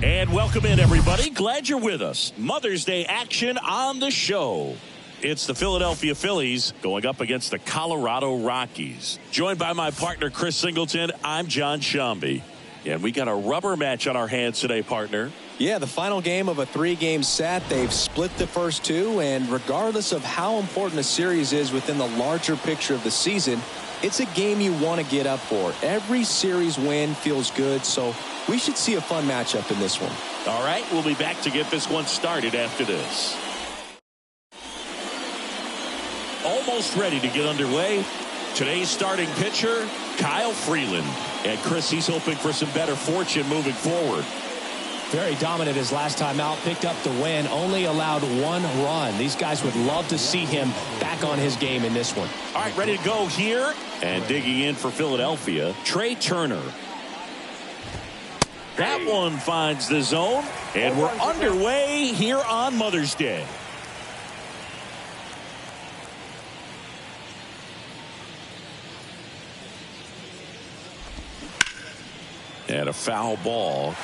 And welcome in, everybody. Glad you're with us. Mother's Day action on the show. It's the Philadelphia Phillies going up against the Colorado Rockies. Joined by my partner, Chris Singleton, I'm John Shambi. And we got a rubber match on our hands today, partner. Yeah, the final game of a 3-game set. They've split the first two, and regardless of how important a series is within the larger picture of the season, it's a game you want to get up for. Every series win feels good, so we should see a fun matchup in this one. All right, we'll be back to get this one started after this. Almost ready to get underway. Today's starting pitcher, Kyle Freeland. And Chris, he's hoping for some better fortune moving forward. Very dominant his last time out, picked up the win, only allowed 1 run. These guys would love to see him back on his game in this one. All right, ready to go here. And digging in for Philadelphia, Trey Turner. That one finds the zone, and we're underway here on Mother's Day. And a foul ball.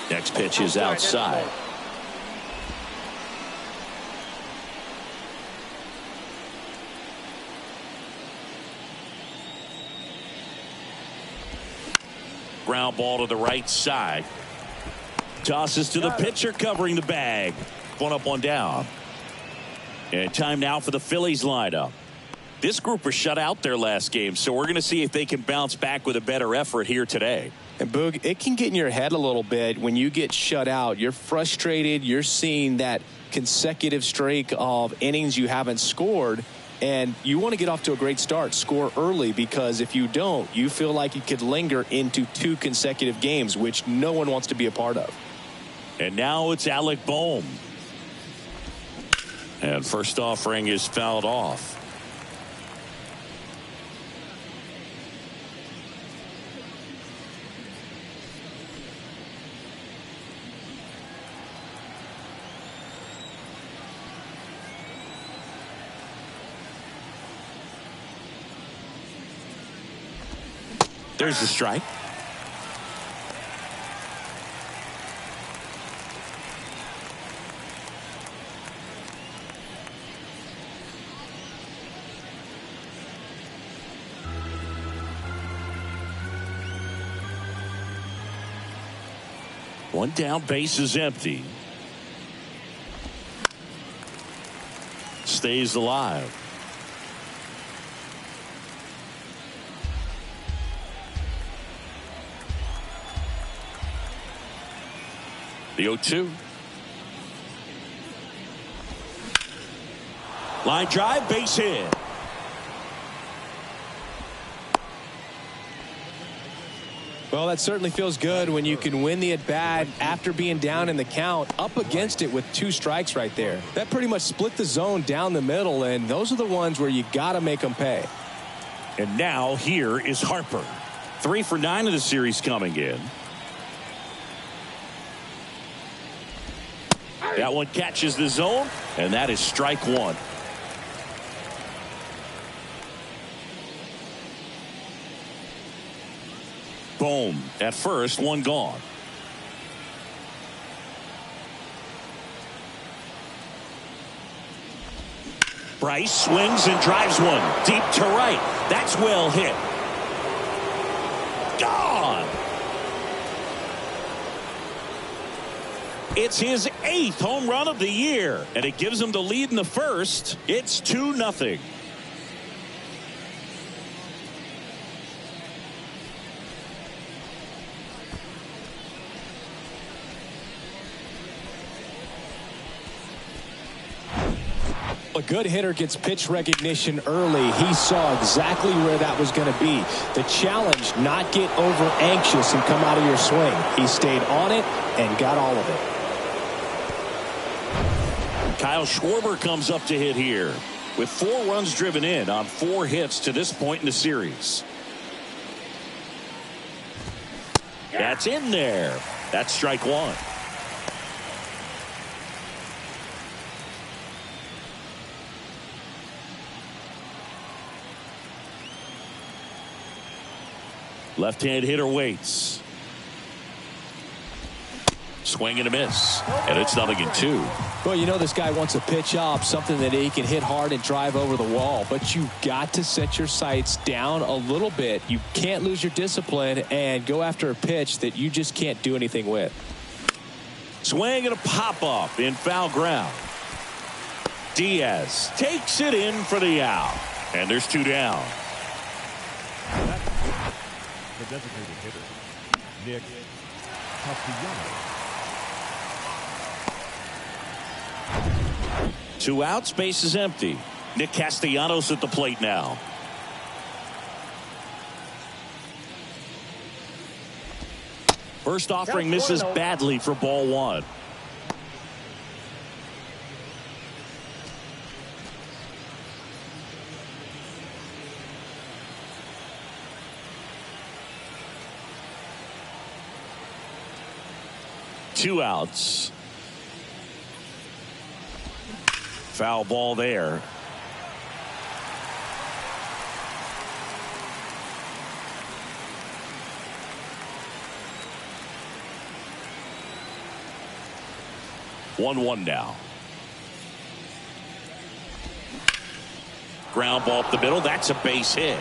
Next pitch is outside. Ground ball to the right side. Tosses to the pitcher covering the bag. One up, one down. And time now for the Phillies lineup. This group was shut out their last game, so we're going to see if they can bounce back with a better effort here today. And Boog, it can get in your head a little bit when you get shut out. You're frustrated. You're seeing that consecutive streak of innings you haven't scored, and you want to get off to a great start, score early, because if you don't, you feel like it could linger into 2 consecutive games, which no one wants to be a part of. And now it's Alec Bohm. And first offering is fouled off. There's the strike. One down, base is empty. Stays alive. The 0-2. Line drive, base hit. Well, that certainly feels good when you can win the at-bat after being down in the count, up against it with 2 strikes right there. That pretty much split the zone down the middle, and those are the ones where you got to make them pay. And now here is Harper. 3 for 9 of the series coming in. That one catches the zone, and that is strike 1. Boom. At first, 1 gone. Bryce swings and drives one deep to right. That's well hit. Gone. It's his 8th home run of the year, and it gives him the lead in the first. It's 2-0. A good hitter gets pitch recognition early. He saw exactly where that was going to be. The challenge, not get over anxious and come out of your swing. He stayed on it and got all of it. Kyle Schwarber comes up to hit here with 4 runs driven in on 4 hits to this point in the series. That's in there. That's strike 1. Left-hand hitter waits. Swing and a miss. And it's 0-2. Well, you know this guy wants a pitch up, something that he can hit hard and drive over the wall. But you've got to set your sights down a little bit. You can't lose your discipline and go after a pitch that you just can't do anything with. Swing and a pop-up in foul ground. Diaz takes it in for the out. And there's 2 down. The designated hitter, Nick Castellanos. 2 outs, base is empty. Nick Castellanos at the plate now. First offering misses badly for ball 1. Two outs. Foul ball there. One now. Ground ball up the middle. That's a base hit.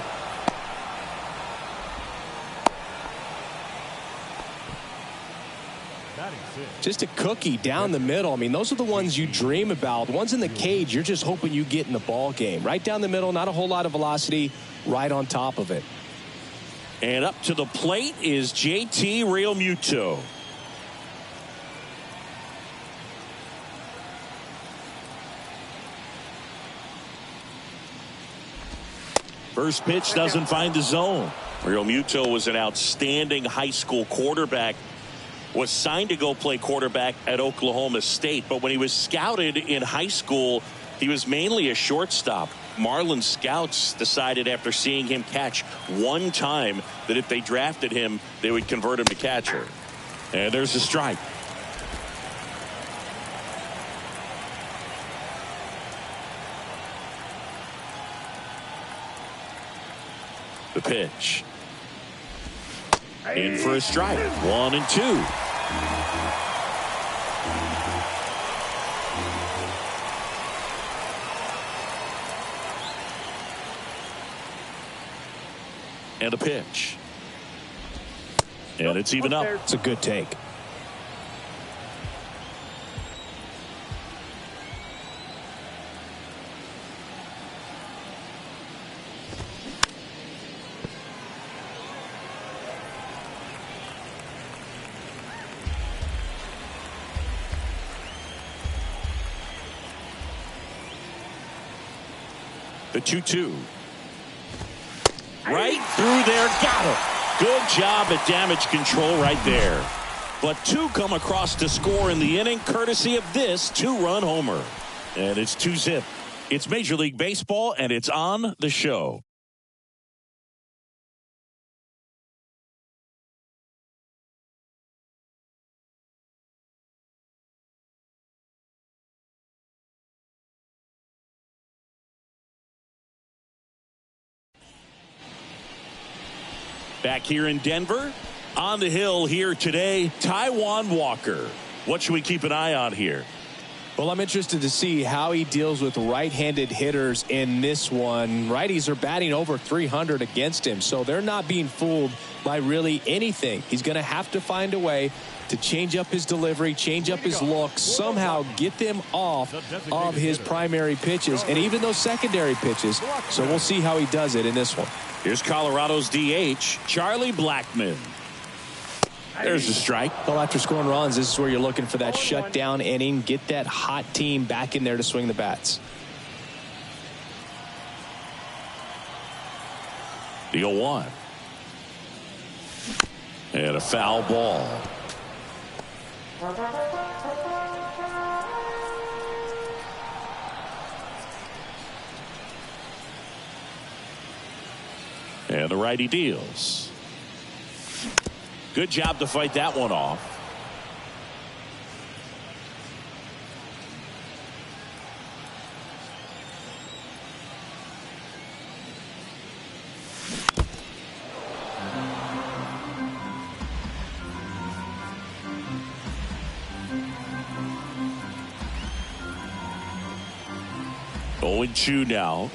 Just a cookie down the middle. I mean, those are the ones you dream about. The ones in the cage, you're just hoping you get in the ball game. Right down the middle, not a whole lot of velocity, right on top of it. And up to the plate is JT Realmuto. First pitch doesn't find the zone. Realmuto was an outstanding high school quarterback. Was signed to go play quarterback at Oklahoma State, but when he was scouted in high school, he was mainly a shortstop. Marlin scouts decided after seeing him catch one time that if they drafted him, they would convert him to catcher. And there's a strike. The pitch. In for a strike. 1-2. And a pitch. And it's even up. It's a good take. The 2-2. Right through there. Got him. Good job at damage control right there. But two come across to score in the inning courtesy of this two-run homer. And it's 2-zip. It's Major League Baseball, and it's on the show. Back here in Denver, on the hill here today, Taijuan Walker. What should we keep an eye on here? Well, I'm interested to see how he deals with right-handed hitters in this one. Righties are batting over 300 against him, so they're not being fooled by really anything. He's going to have to find a way to change up his delivery, change up his look, somehow get them off of his primary pitches and even those secondary pitches. So we'll see how he does it in this one. Here's Colorado's DH, Charlie Blackmon. There's the strike. Well, after scoring runs, this is where you're looking for that shutdown inning. Get that hot team back in there to swing the bats. The 0-1. And a foul ball. And the righty deals. Good job to fight that one off. Going 2 now.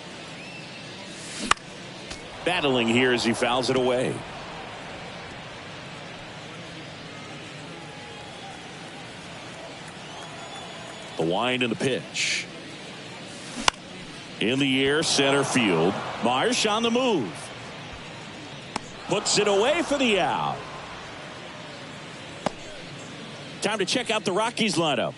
Battling here as he fouls it away. The wind and the pitch. In the air, center field. Marsh on the move. Puts it away for the out. Time to check out the Rockies lineup.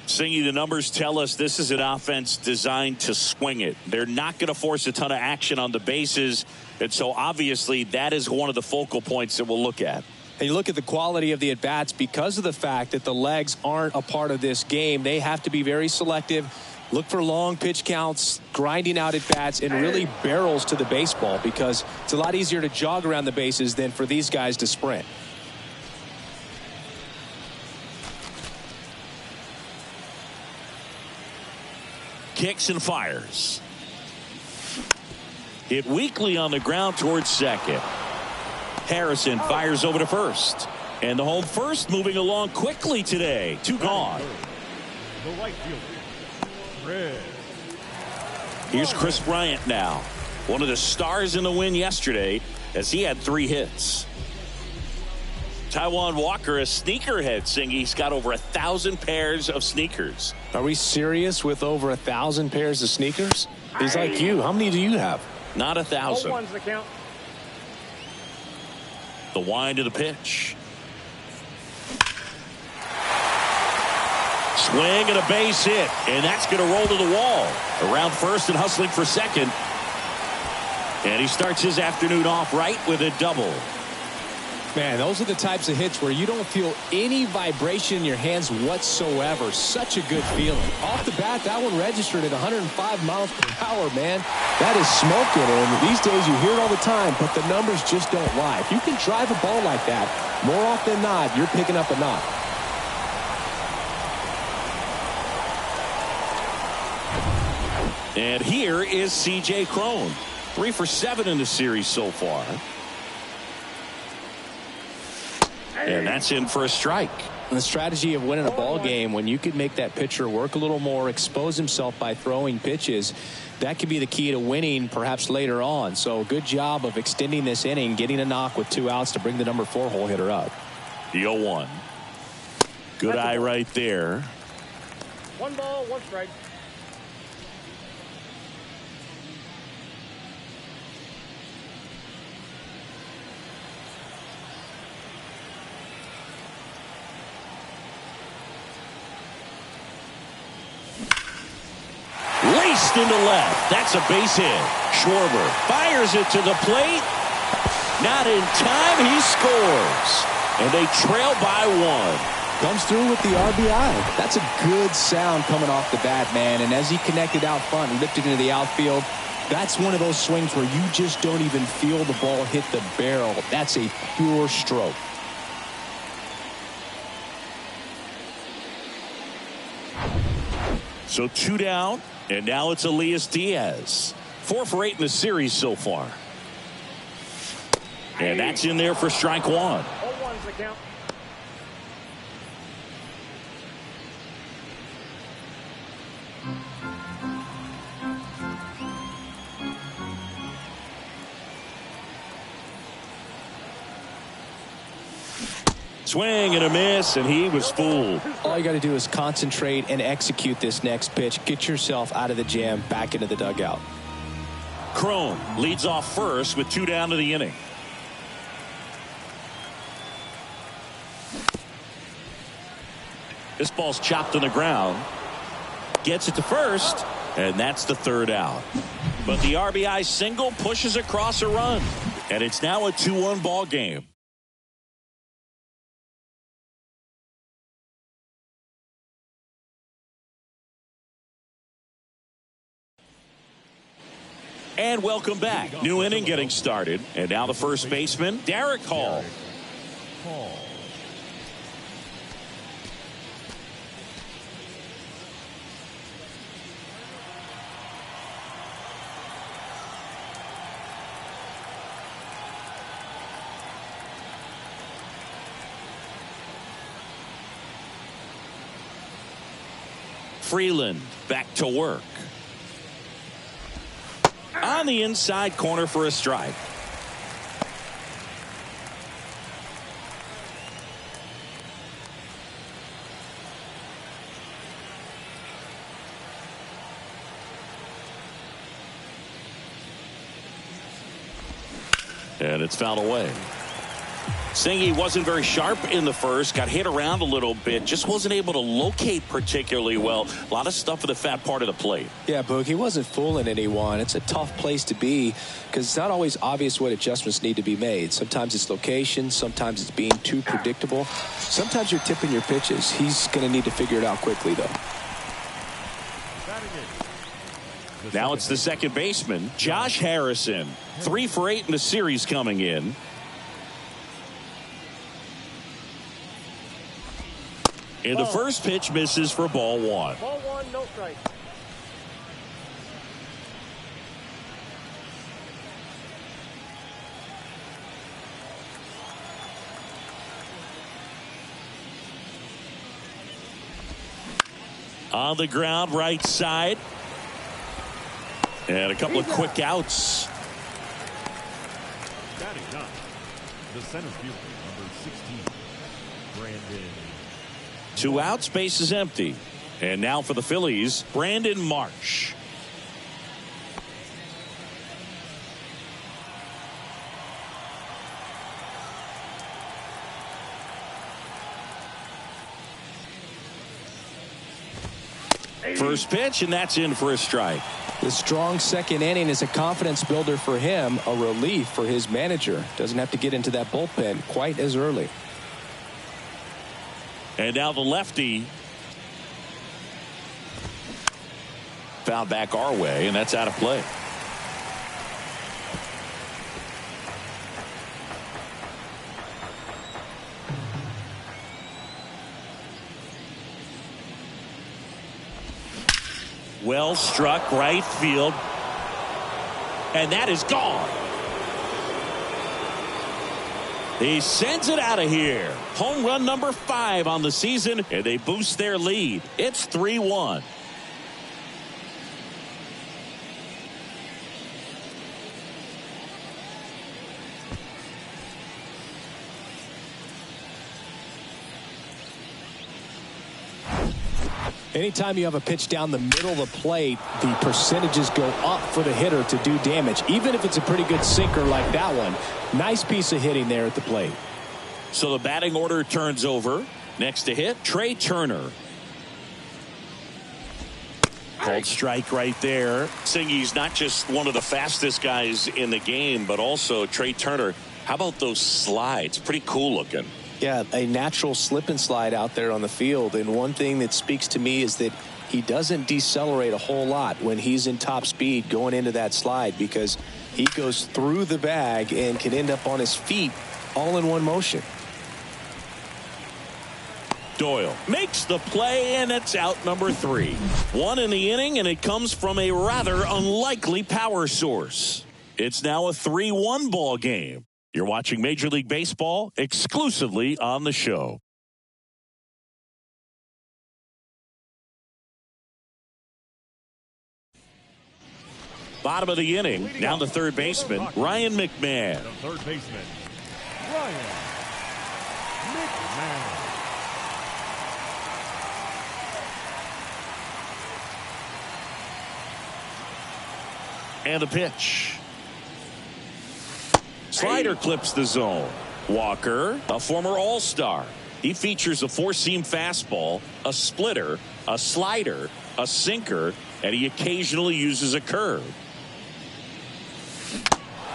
Singy, the numbers tell us this is an offense designed to swing it. They're not going to force a ton of action on the bases. And so obviously that is one of the focal points that we'll look at. And you look at the quality of the at-bats because of the fact that the legs aren't a part of this game. They have to be very selective, look for long pitch counts, grinding out at-bats, and really barrels to the baseball because it's a lot easier to jog around the bases than for these guys to sprint. Kicks and fires. Hit weakly on the ground towards second. Harrison fires over to first. And the home first moving along quickly today. 2 gone. The right fielder, Red. Here's Chris Bryant now. One of the stars in the win yesterday as he had 3 hits. Taijuan Walker, a sneakerhead, Singy. He's got over 1,000 pairs of sneakers. Are we serious with over 1,000 pairs of sneakers? He's like you. How many do you have? Not 1,000. One's the count. The wind of the pitch. Swing and a base hit. And that's going to roll to the wall. Around first and hustling for second. And he starts his afternoon off right with a double. Man, those are the types of hits where you don't feel any vibration in your hands whatsoever. Such a good feeling. Off the bat, that one registered at 105 miles per hour, man. That is smoking, and these days you hear it all the time, but the numbers just don't lie. If you can drive a ball like that, more often than not, you're picking up a knock. And here is C.J. Cron. 3 for 7 in the series so far. And that's in for a strike. The strategy of winning a ball game, when you could make that pitcher work a little more, expose himself by throwing pitches, that could be the key to winning perhaps later on. So good job of extending this inning, getting a knock with 2 outs to bring the number 4 hole hitter up. The 0-1. Good eye right there. 1 ball, 1 strike. Laced into left. That's a base hit. Schwarber fires it to the plate. Not in time. He scores. And they trail by 1. Comes through with the RBI. That's a good sound coming off the bat, man. And as he connected out front and lifted into the outfield, that's one of those swings where you just don't even feel the ball hit the barrel. That's a pure stroke. So 2 down, and now it's Elias Diaz. 4 for 8 in the series so far. And that's in there for strike 1. 0-1's the count. Swing and a miss, and he was fooled. All you got to do is concentrate and execute this next pitch. Get yourself out of the jam, back into the dugout. Crone leads off first with 2 down to the inning. This ball's chopped on the ground. Gets it to first, and that's the 3rd out. But the RBI single pushes across a run, and it's now a 2-1 ball game. And welcome back. New inning getting started. And now the first baseman, Derek Hall. Freeland back to work. On the inside corner for a strike. And it's fouled away. Singy wasn't very sharp in the first, got hit around a little bit, just wasn't able to locate particularly well. A lot of stuff for the fat part of the plate. Yeah, Boog, he wasn't fooling anyone. It's a tough place to be because it's not always obvious what adjustments need to be made. Sometimes it's location, sometimes it's being too predictable. Sometimes you're tipping your pitches. He's going to need to figure it out quickly, though. Now it's the second baseman, Josh Harrison. 3 for 8 in the series coming in. And the first pitch misses for ball 1. Ball 1, no strike. On the ground, right side. And a couple of quick outs. Batting up, the center fielder, number 16, Brandon. 2 outs, base is empty. And now for the Phillies, Brandon Marsh. First pitch, and that's in for a strike. The strong second inning is a confidence builder for him, a relief for his manager. Doesn't have to get into that bullpen quite as early. And now the lefty fouled back our way, and that's out of play. Well struck right field, and that is gone. He sends it out of here. Home run number 5 on the season, and they boost their lead. It's 3-1. Anytime you have a pitch down the middle of the plate, the percentages go up for the hitter to do damage, even if it's a pretty good sinker like that one. Nice piece of hitting there at the plate. So the batting order turns over. Next to hit, Trey Turner. Called strike right there. Singy's not just one of the fastest guys in the game, but also Trey Turner. How about those slides? Pretty cool looking. Yeah, a natural slip and slide out there on the field. And one thing that speaks to me is that he doesn't decelerate a whole lot when he's in top speed going into that slide, because he goes through the bag and can end up on his feet all in one motion. Doyle makes the play, and it's out number 3. 1 in the inning, and it comes from a rather unlikely power source. It's now a 3-1 ball game. You're watching Major League Baseball exclusively on the show. Bottom of the inning, down to third baseman, Ryan McMahon. The third baseman, Ryan McMahon. And the pitch. Slider clips the zone. Walker, a former All-Star. He features a 4-seam fastball, a splitter, a slider, a sinker, and he occasionally uses a curve.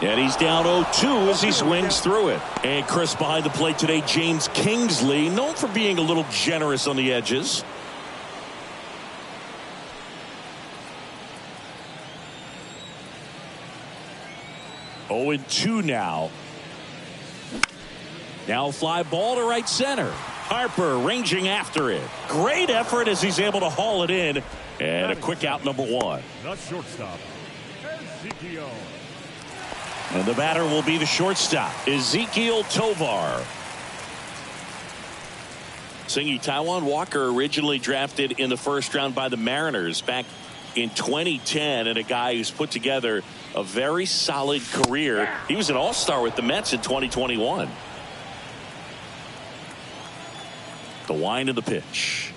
And he's down 0-2 as he swings through it. And Chris, behind the plate today, James Kingsley, known for being a little generous on the edges. Oh, 2 now. Now fly ball to right center. Harper ranging after it. Great effort as he's able to haul it in. And a quick out, number 1. The shortstop, Ezekiel. And the batter will be the shortstop, Ezekiel Tovar. Singy, Taijuan Walker originally drafted in the first round by the Mariners back in 2010, and a guy who's put together a very solid career. He was an all-star with the Mets in 2021. The wind of the pitch.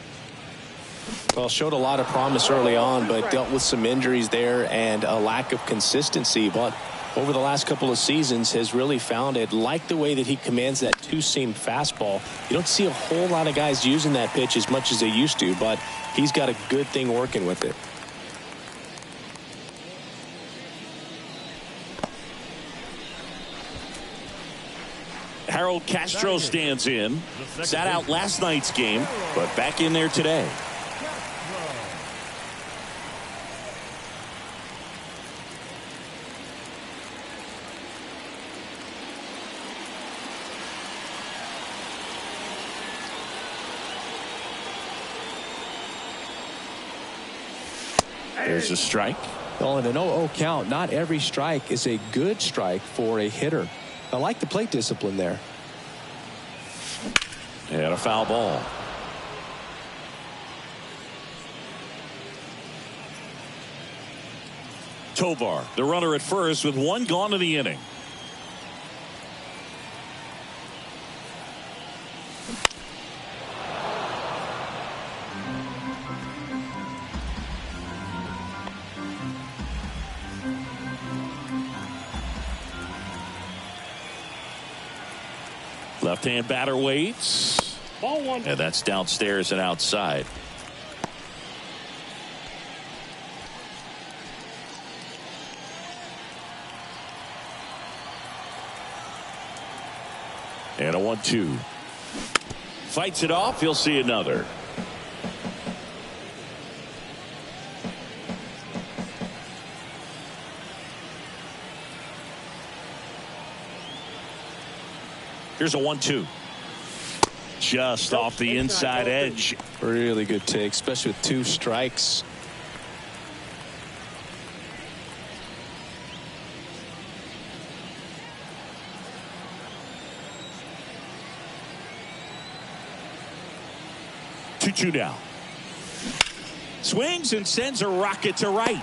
Well, showed a lot of promise early on, but dealt with some injuries there and a lack of consistency. But over the last couple of seasons has really found it. Like the way that he commands that 2-seam fastball. You don't see a whole lot of guys using that pitch as much as they used to, but he's got a good thing working with it. Harold Castro stands in. Sat out last night's game, but back in there today. There's a strike. Well, in an 0-0 count, not every strike is a good strike for a hitter. I like the plate discipline there. And a foul ball. Tovar, the runner at first, with 1 gone in the inning. Left-hand batter waits. Ball 1. And that's downstairs and outside. And a 1-2. Fights it off. He'll see another. Here's a 1-2. Just off the inside edge. Really good take, especially with 2 strikes. 2-2 now. Swings and sends a rocket to right.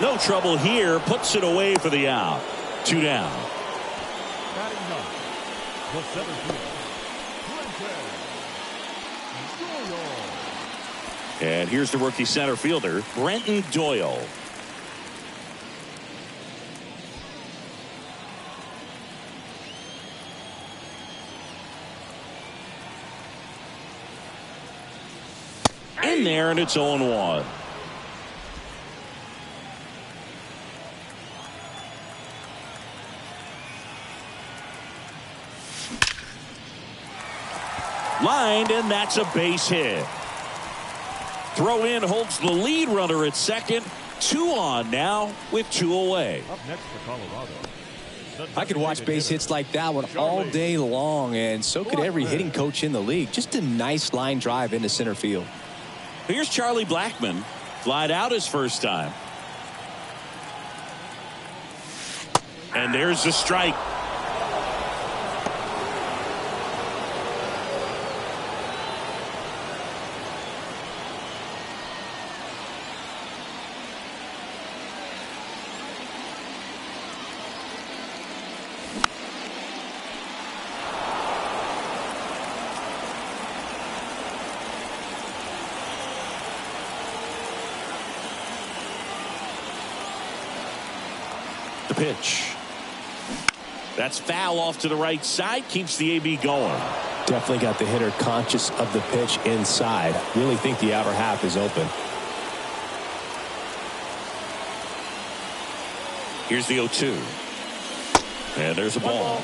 No trouble here. Puts it away for the out. 2 down. Batting ninth, the center fielder, Doyle. And here's the rookie center fielder, Brenton Doyle. In there, and it's 0-1. Lined, and that's a base hit. Throw in holds the lead runner at second. 2 on now with 2 away. Up next for Colorado. I could watch base hits like that one all day long, and so could every hitting coach in the league. Just a nice line drive into center field. Here's Charlie Blackmon. Flied out his first time. And there's the strike. The pitch. That's foul off to the right side. Keeps the AB going. Definitely got the hitter conscious of the pitch inside. Really think the outer half is open. Here's the 0-2. And there's a ball.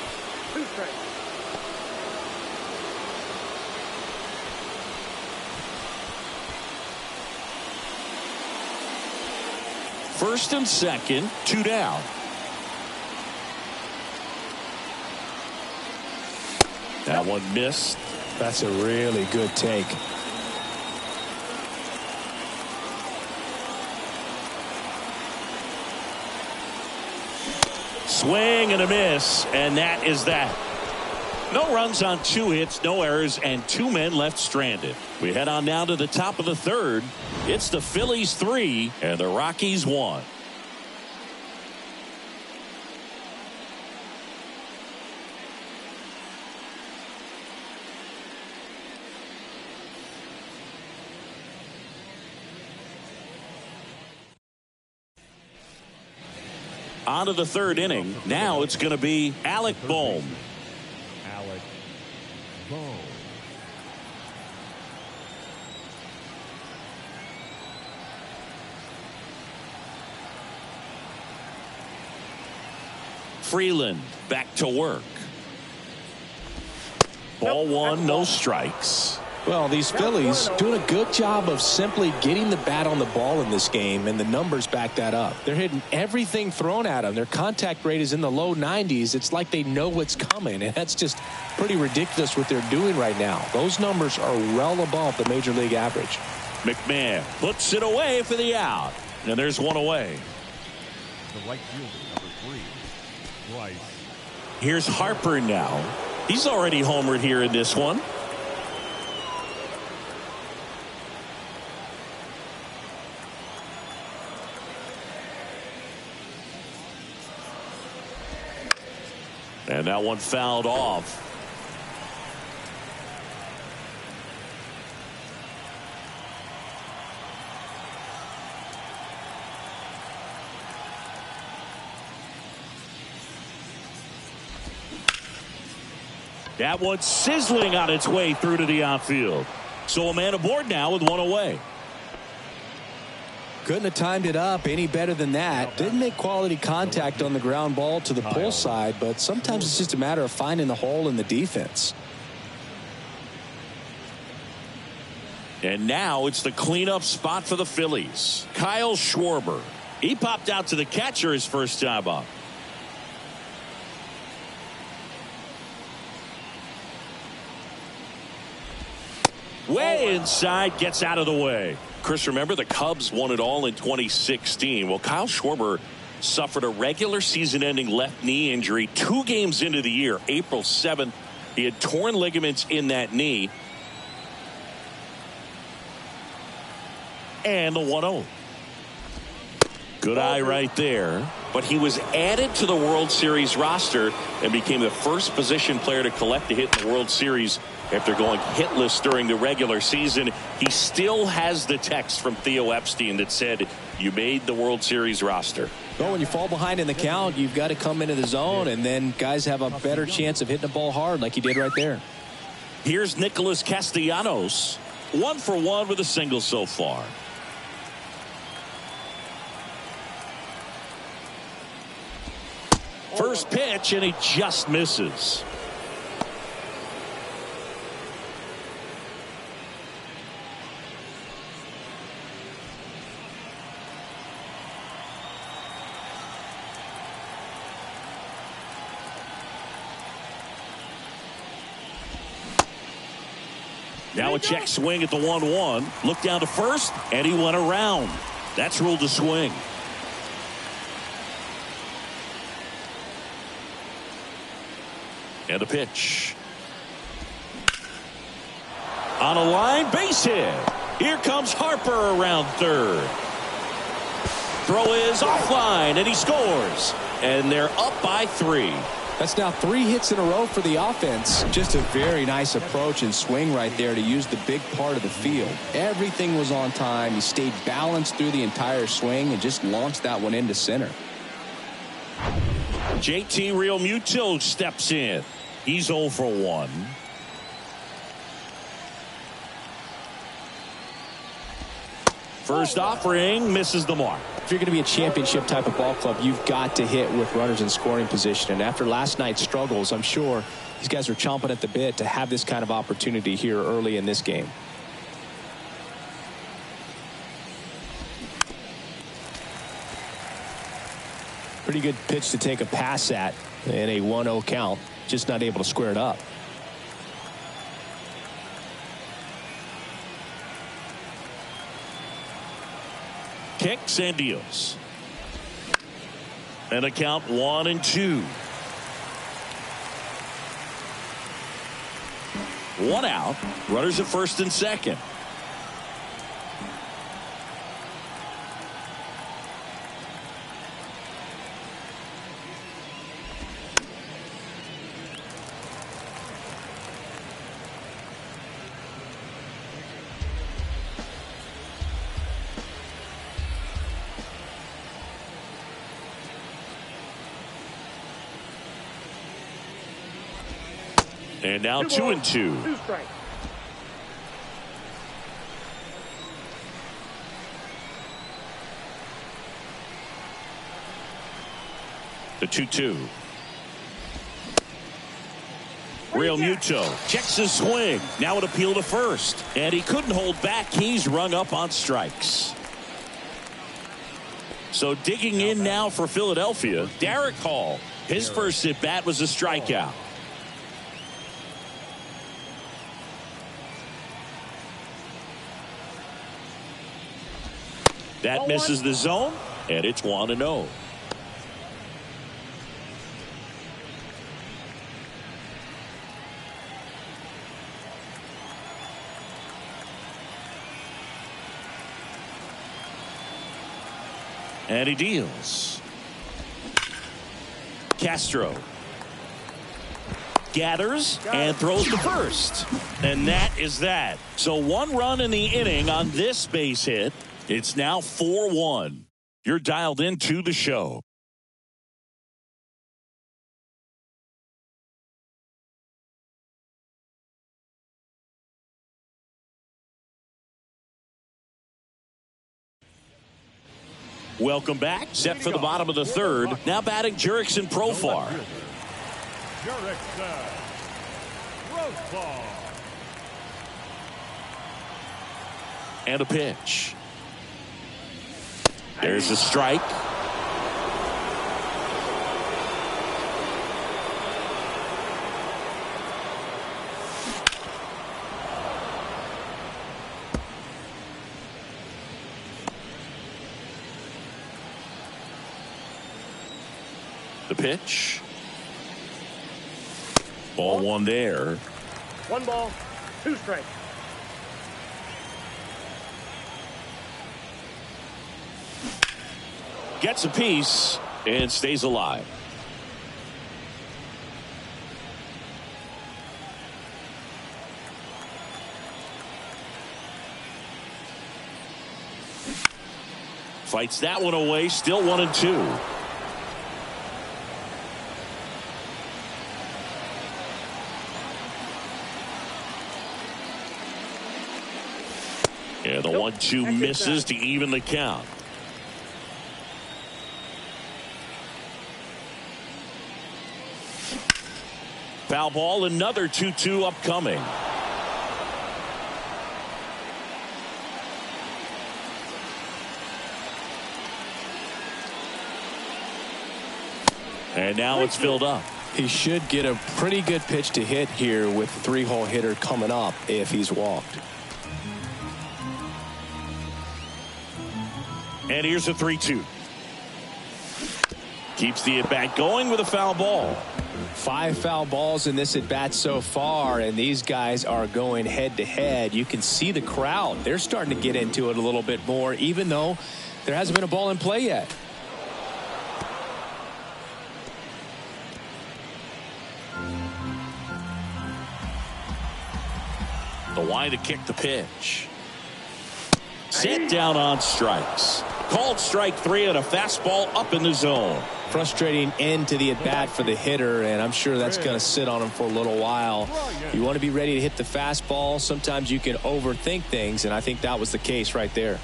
First and second, 2 down. That one missed. That's a really good take. Swing and a miss, and that is that. No runs on 2 hits, no errors, and 2 men left stranded. We head on now to the top of the third. It's the Phillies 3 and the Rockies 1. On to the third inning. Now it's going to be Alec Bohm. Alec Bohm. Freeland back to work. Ball 1, no strikes. Well, these Phillies doing a good job of simply getting the bat on the ball in this game, and the numbers back that up. They're hitting everything thrown at them. Their contact rate is in the low 90s. It's like they know what's coming, and that's just pretty ridiculous what they're doing right now. Those numbers are well above the major league average. McMahon puts it away for the out, and there's 1 away. The right fielder, number 3, Bryce. Here's Harper now. He's already homered here in this one. And that one fouled off. That one's sizzling on its way through to the outfield. So a man aboard now with 1 away. Couldn't have timed it up any better than that. Didn't make quality contact on the ground ball to the pull side, but sometimes it's just a matter of finding the hole in the defense. And now it's the cleanup spot for the Phillies. Kyle Schwarber. He popped out to the catcher his first time up. Way inside, gets out of the way. Chris, remember the Cubs won it all in 2016. Well, Kyle Schwarber suffered a regular season-ending left knee injury 2 games into the year. April 7th, he had torn ligaments in that knee. And the 1-0. Good eye right there. But he was added to the World Series roster and became the first position player to collect a hit in the World Series after going hitless during the regular season. He still has the text from Theo Epstein that said, "You made the World Series roster." Well, when you fall behind in the count, you've got to come into the zone, and then guys have a better chance of hitting the ball hard like he did right there. Here's Nicholas Castellanos, 1 for 1 with a single so far. First pitch, and he just misses. Now a check swing at the 1-1. Look down to first, and he went around. That's ruled a swing. And a pitch. On a line, base hit. Here comes Harper around third. Throw is offline, and he scores. And they're up by 3. That's now 3 hits in a row for the offense. Just a very nice approach and swing right there to use the big part of the field. Everything was on time. He stayed balanced through the entire swing and just launched that one into center. JT Realmuto steps in. He's 0 for 1. First offering misses the mark. If you're going to be a championship type of ball club, you've got to hit with runners in scoring position. And after last night's struggles, I'm sure these guys are chomping at the bit to have this kind of opportunity here early in this game. Pretty good pitch to take a pass at in a 1-0 count. Just not able to square it up. Kicks and deals. And a count 1-2. 1 out. Runners at first and second. And now 2-2. 2 strikes. The 2-2. Realmuto checks his swing. Now an appeal to first. And he couldn't hold back. He's rung up on strikes. So digging in now for Philadelphia, Derek Hall. His first at bat was a strikeout. That misses the zone, and it's 1-0. And he deals. Castro gathers and throws to first. And that is that. So 1 run in the inning on this base hit. It's now 4-1. You're dialed into the show. Welcome back. Set for the bottom of the third. Now batting Jurickson Profar. Jurickson Profar. And a pitch. There's a strike. The pitch. Ball 1 there. 1 ball, 2 strikes. gets a piece and stays alive. Fights that one away. Still 1-2. Yeah, the 1-2 misses to even the count. Foul ball, another 2-2 upcoming. And now it's filled up. He should get a pretty good pitch to hit here with the 3-hole hitter coming up if he's walked. And here's a 3-2. Keeps the at-bat going with a foul ball. 5 foul balls in this at-bat so far, and these guys are going head-to-head. You can see the crowd. They're starting to get into it a little bit more, even though there hasn't been a ball in play yet. The wide to kick the pitch. Set down on strikes. Called strike 3 and a fastball up in the zone. Frustrating end to the at-bat for the hitter, and I'm sure that's going to sit on him for a little while. You want to be ready to hit the fastball. Sometimes you can overthink things, and I think that was the case right there.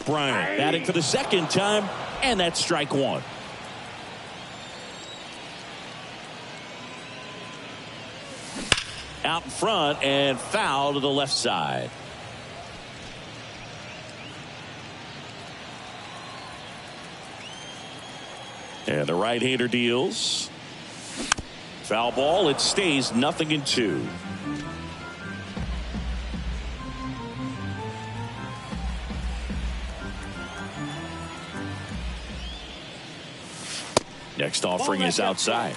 Bryant batting for the second time, and that's strike 1. Out in front and foul to the left side. And the right-hander deals. Foul ball. It stays 0-2. Next offering is outside.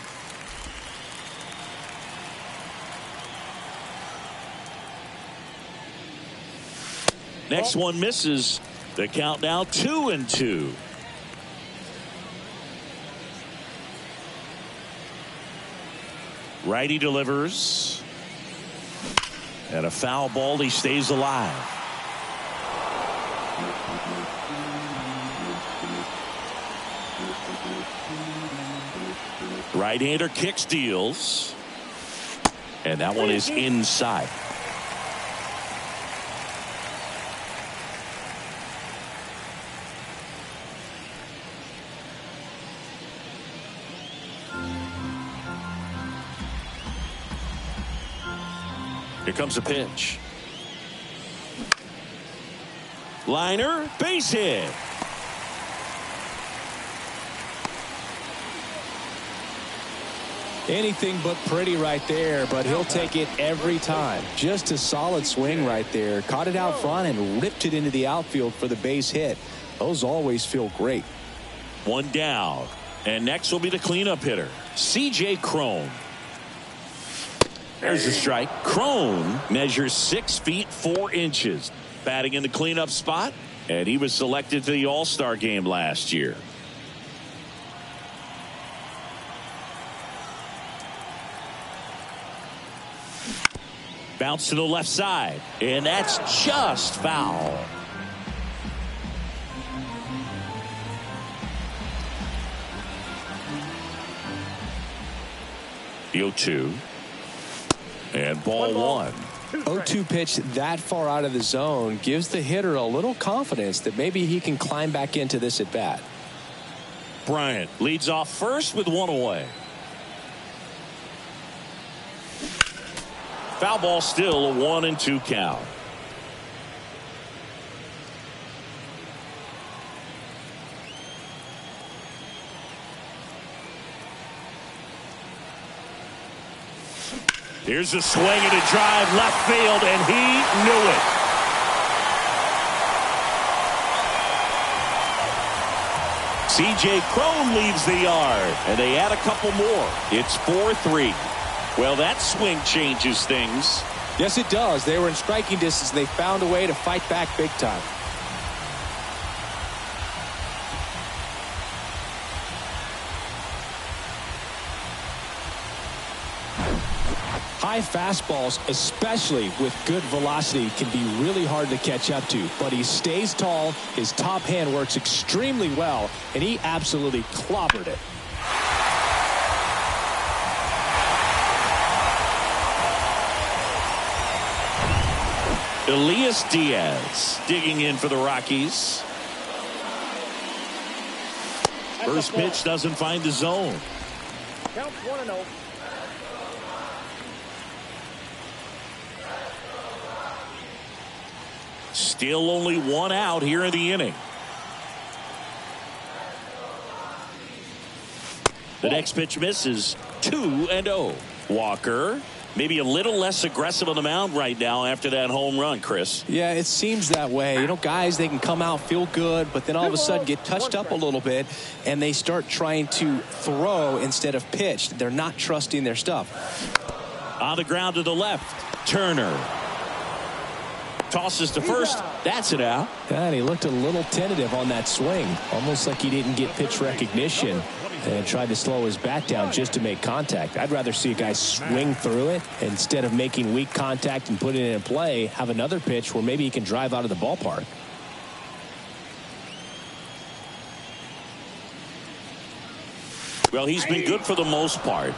Next one misses. The count now 2-2. Righty delivers. And a foul ball. He stays alive. Right-hander kicks, deals. And that one is inside. Here comes a pitch. Liner, base hit. Anything but pretty right there, but he'll take it every time. Just a solid swing right there. Caught it out front and ripped it into the outfield for the base hit. Those always feel great. One down. And next will be the cleanup hitter, C.J. Cron. There's a strike. Cron measures 6 feet 4 inches. Batting in the cleanup spot. And he was selected to the All-Star game last year. Bounce to the left side. And that's just foul. The 0-2. And ball 1. 0-2 pitch that far out of the zone gives the hitter a little confidence that maybe he can climb back into this at bat. Bryant leads off first with 1 away. Foul ball, still a 1-2 count. Here's a swing and a drive left field, and he knew it. C.J. Cron leaves the yard, and they add a couple more. It's 4-3. Well, that swing changes things. Yes, it does. They were in striking distance. They found a way to fight back big time. High fastballs, especially with good velocity, can be really hard to catch up to. But he stays tall, his top hand works extremely well, and he absolutely clobbered it. Elias Diaz digging in for the Rockies. First pitch doesn't find the zone. Count 1-0. Still only one out here in the inning. The next pitch misses. 2-0. Walker maybe a little less aggressive on the mound right now after that home run, Chris. Yeah, it seems that way. You know, guys, they can come out, feel good, but then all of a sudden get touched up a little bit, and they start trying to throw instead of pitch. They're not trusting their stuff. On the ground to the left. Turner tosses to first. That's it out. And he looked a little tentative on that swing, almost like he didn't get pitch recognition and tried to slow his bat down just to make contact. I'd rather see a guy swing through it instead of making weak contact and putting it in play. Have another pitch where maybe he can drive out of the ballpark. Well, he's been good for the most part.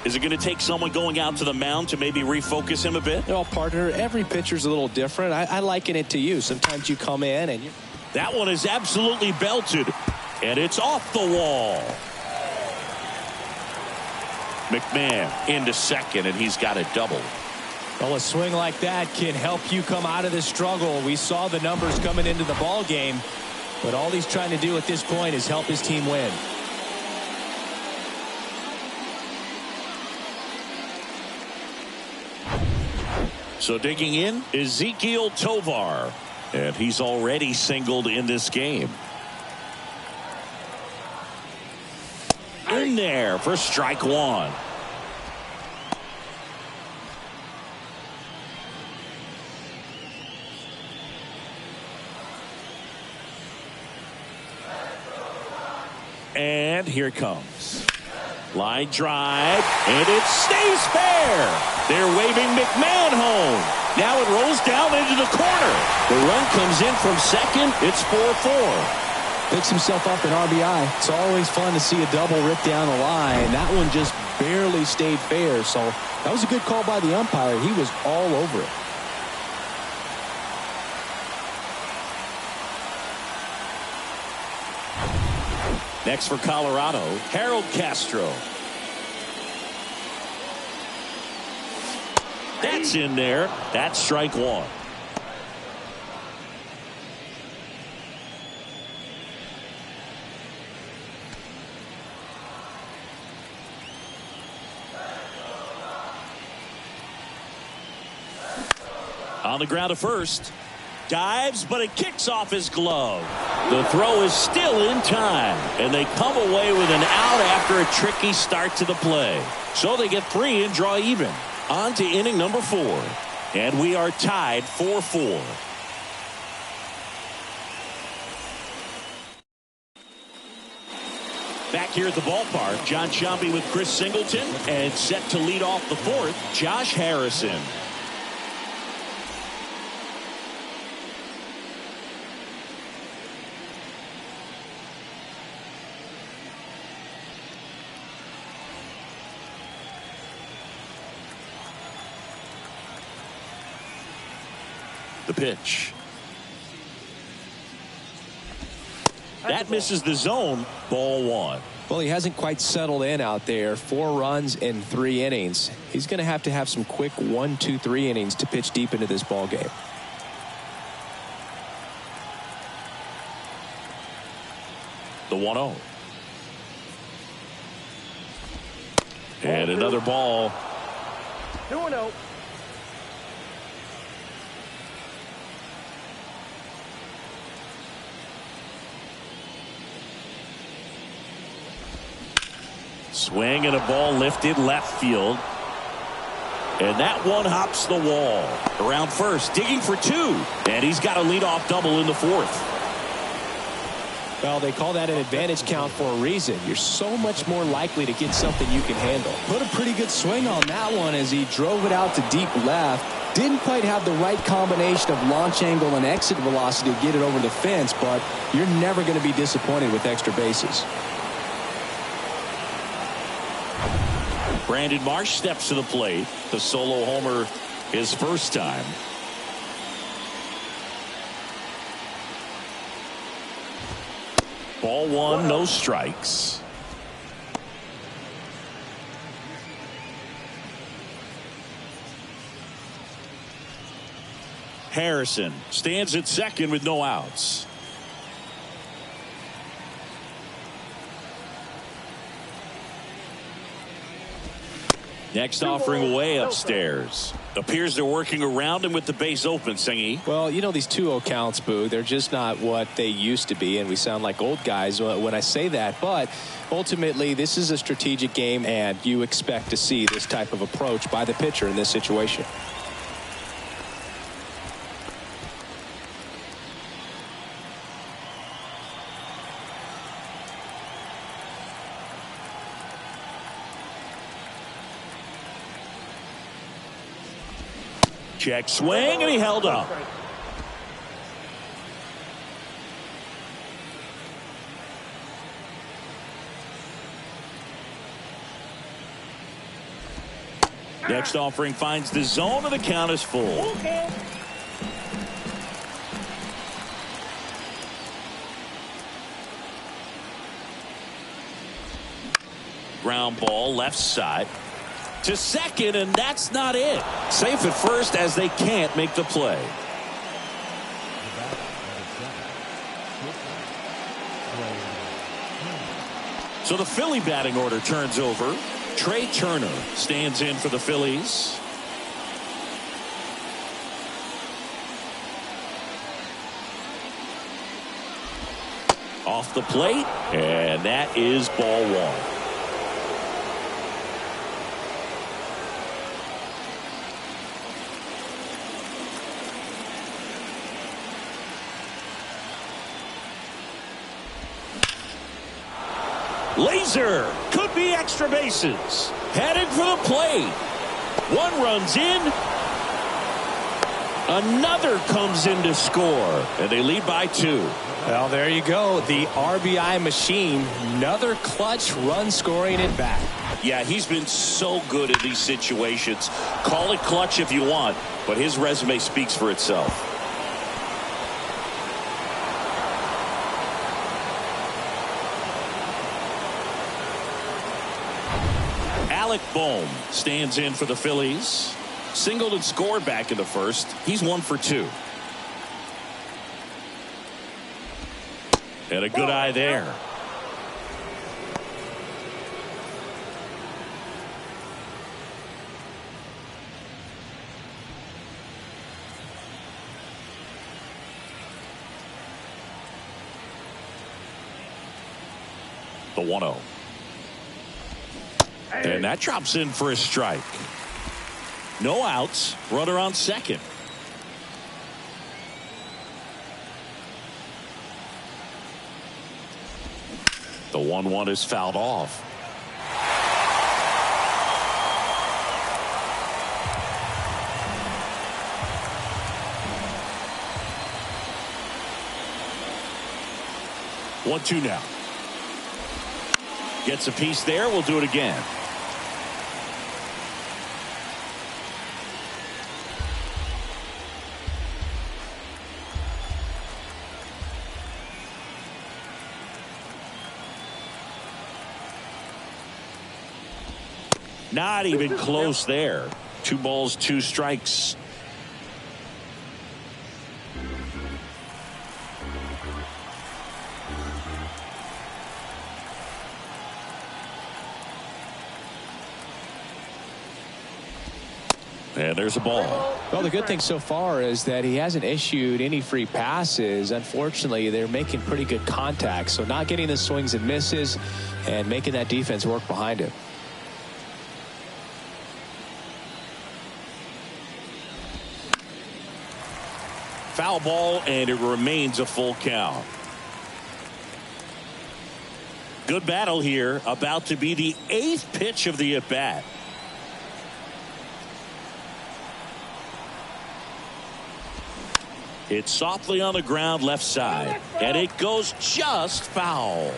Is it going to take someone going out to the mound to maybe refocus him a bit? Well, partner, every pitcher's a little different. I liken it to you. Sometimes you come in and that one is absolutely belted, and it's off the wall. McMahon into second, and he's got a double. Well, a swing like that can help you come out of the struggle. We saw the numbers coming into the ball game, but all he's trying to do at this point is help his team win. So digging in, Ezequiel Tovar, and he's already singled in this game. In there for strike one. And here it comes. Line drive, and it stays fair. They're waving McMahon home. Now it rolls down into the corner. The run comes in from second. It's 4-4. Picks himself up in RBI. It's always fun to see a double rip down the line. That one just barely stayed fair, so that was a good call by the umpire. He was all over it. Next for Colorado, Harold Castro. That's in there. That's strike one. On the ground to first. Dives, but it kicks off his glove. The throw is still in time, and they come away with an out after a tricky start to the play. So they get three and draw even. On to inning number 4, and we are tied 4-4. Back here at the ballpark, John Sciambi with Chris Singleton, and set to lead off the 4th, Josh Harrison. The pitch. That misses the zone. Ball 1. Well, he hasn't quite settled in out there. 4 runs in 3 innings. He's going to have some quick 1, 2, 3 innings to pitch deep into this ball game. The 1-0. And another ball. 2-0. Swing and a ball lifted left field. And that one hops the wall. Around first, digging for two. And he's got a leadoff double in the fourth. Well, they call that an advantage count for a reason. You're so much more likely to get something you can handle. Put a pretty good swing on that one as he drove it out to deep left. Didn't quite have the right combination of launch angle and exit velocity to get it over the fence, but you're never going to be disappointed with extra bases. Brandon Marsh steps to the plate. The solo homer his first time. Ball one, no strikes. Harrison stands at second with no outs. Next offering away upstairs. Appears they're working around him with the base open, Singy. Well, you know, these 2-0 counts, Boo, they're just not what they used to be, and we sound like old guys when I say that. But ultimately, this is a strategic game, and you expect to see this type of approach by the pitcher in this situation. Check swing, and he held up. Next offering finds the zone, and the count is full. Ground ball left side to second, and that's not it. Safe at first as they can't make the play. So the Philly batting order turns over. Trey Turner stands in for the Phillies. Off the plate, and that is ball one. Laser could be extra bases. Headed for the plate. One runs in. Another comes in to score. And they lead by 2. Well, there you go. The RBI machine. Another clutch run scoring at bat. Yeah, he's been so good in these situations. Call it clutch if you want, but his resume speaks for itself. Alec Bohm stands in for the Phillies. Singled and scored back in the first. He's 1 for 2. And a good eye there. The 1-0. And that drops in for a strike. No outs. Runner on second. The 1-1 is fouled off. One, two now. Gets a piece there. We'll do it again. Not even close there. 2 balls, 2 strikes. And there's a ball. Well, the good thing so far is that he hasn't issued any free passes. Unfortunately, they're making pretty good contact. So not getting the swings and misses and making that defense work behind him. foul ball, and it remains a full count. Good battle here. About to be the 8th pitch of the at-bat. It's softly on the ground left side, and it goes just foul.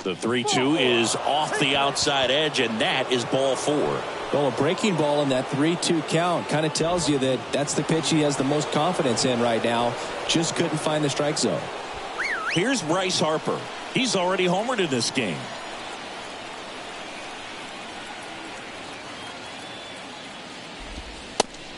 The 3-2 is off the outside edge, and that is ball 4. Well, a breaking ball in that 3-2 count kind of tells you that that's the pitch he has the most confidence in right now. Just couldn't find the strike zone. Here's Bryce Harper. He's already homered in this game.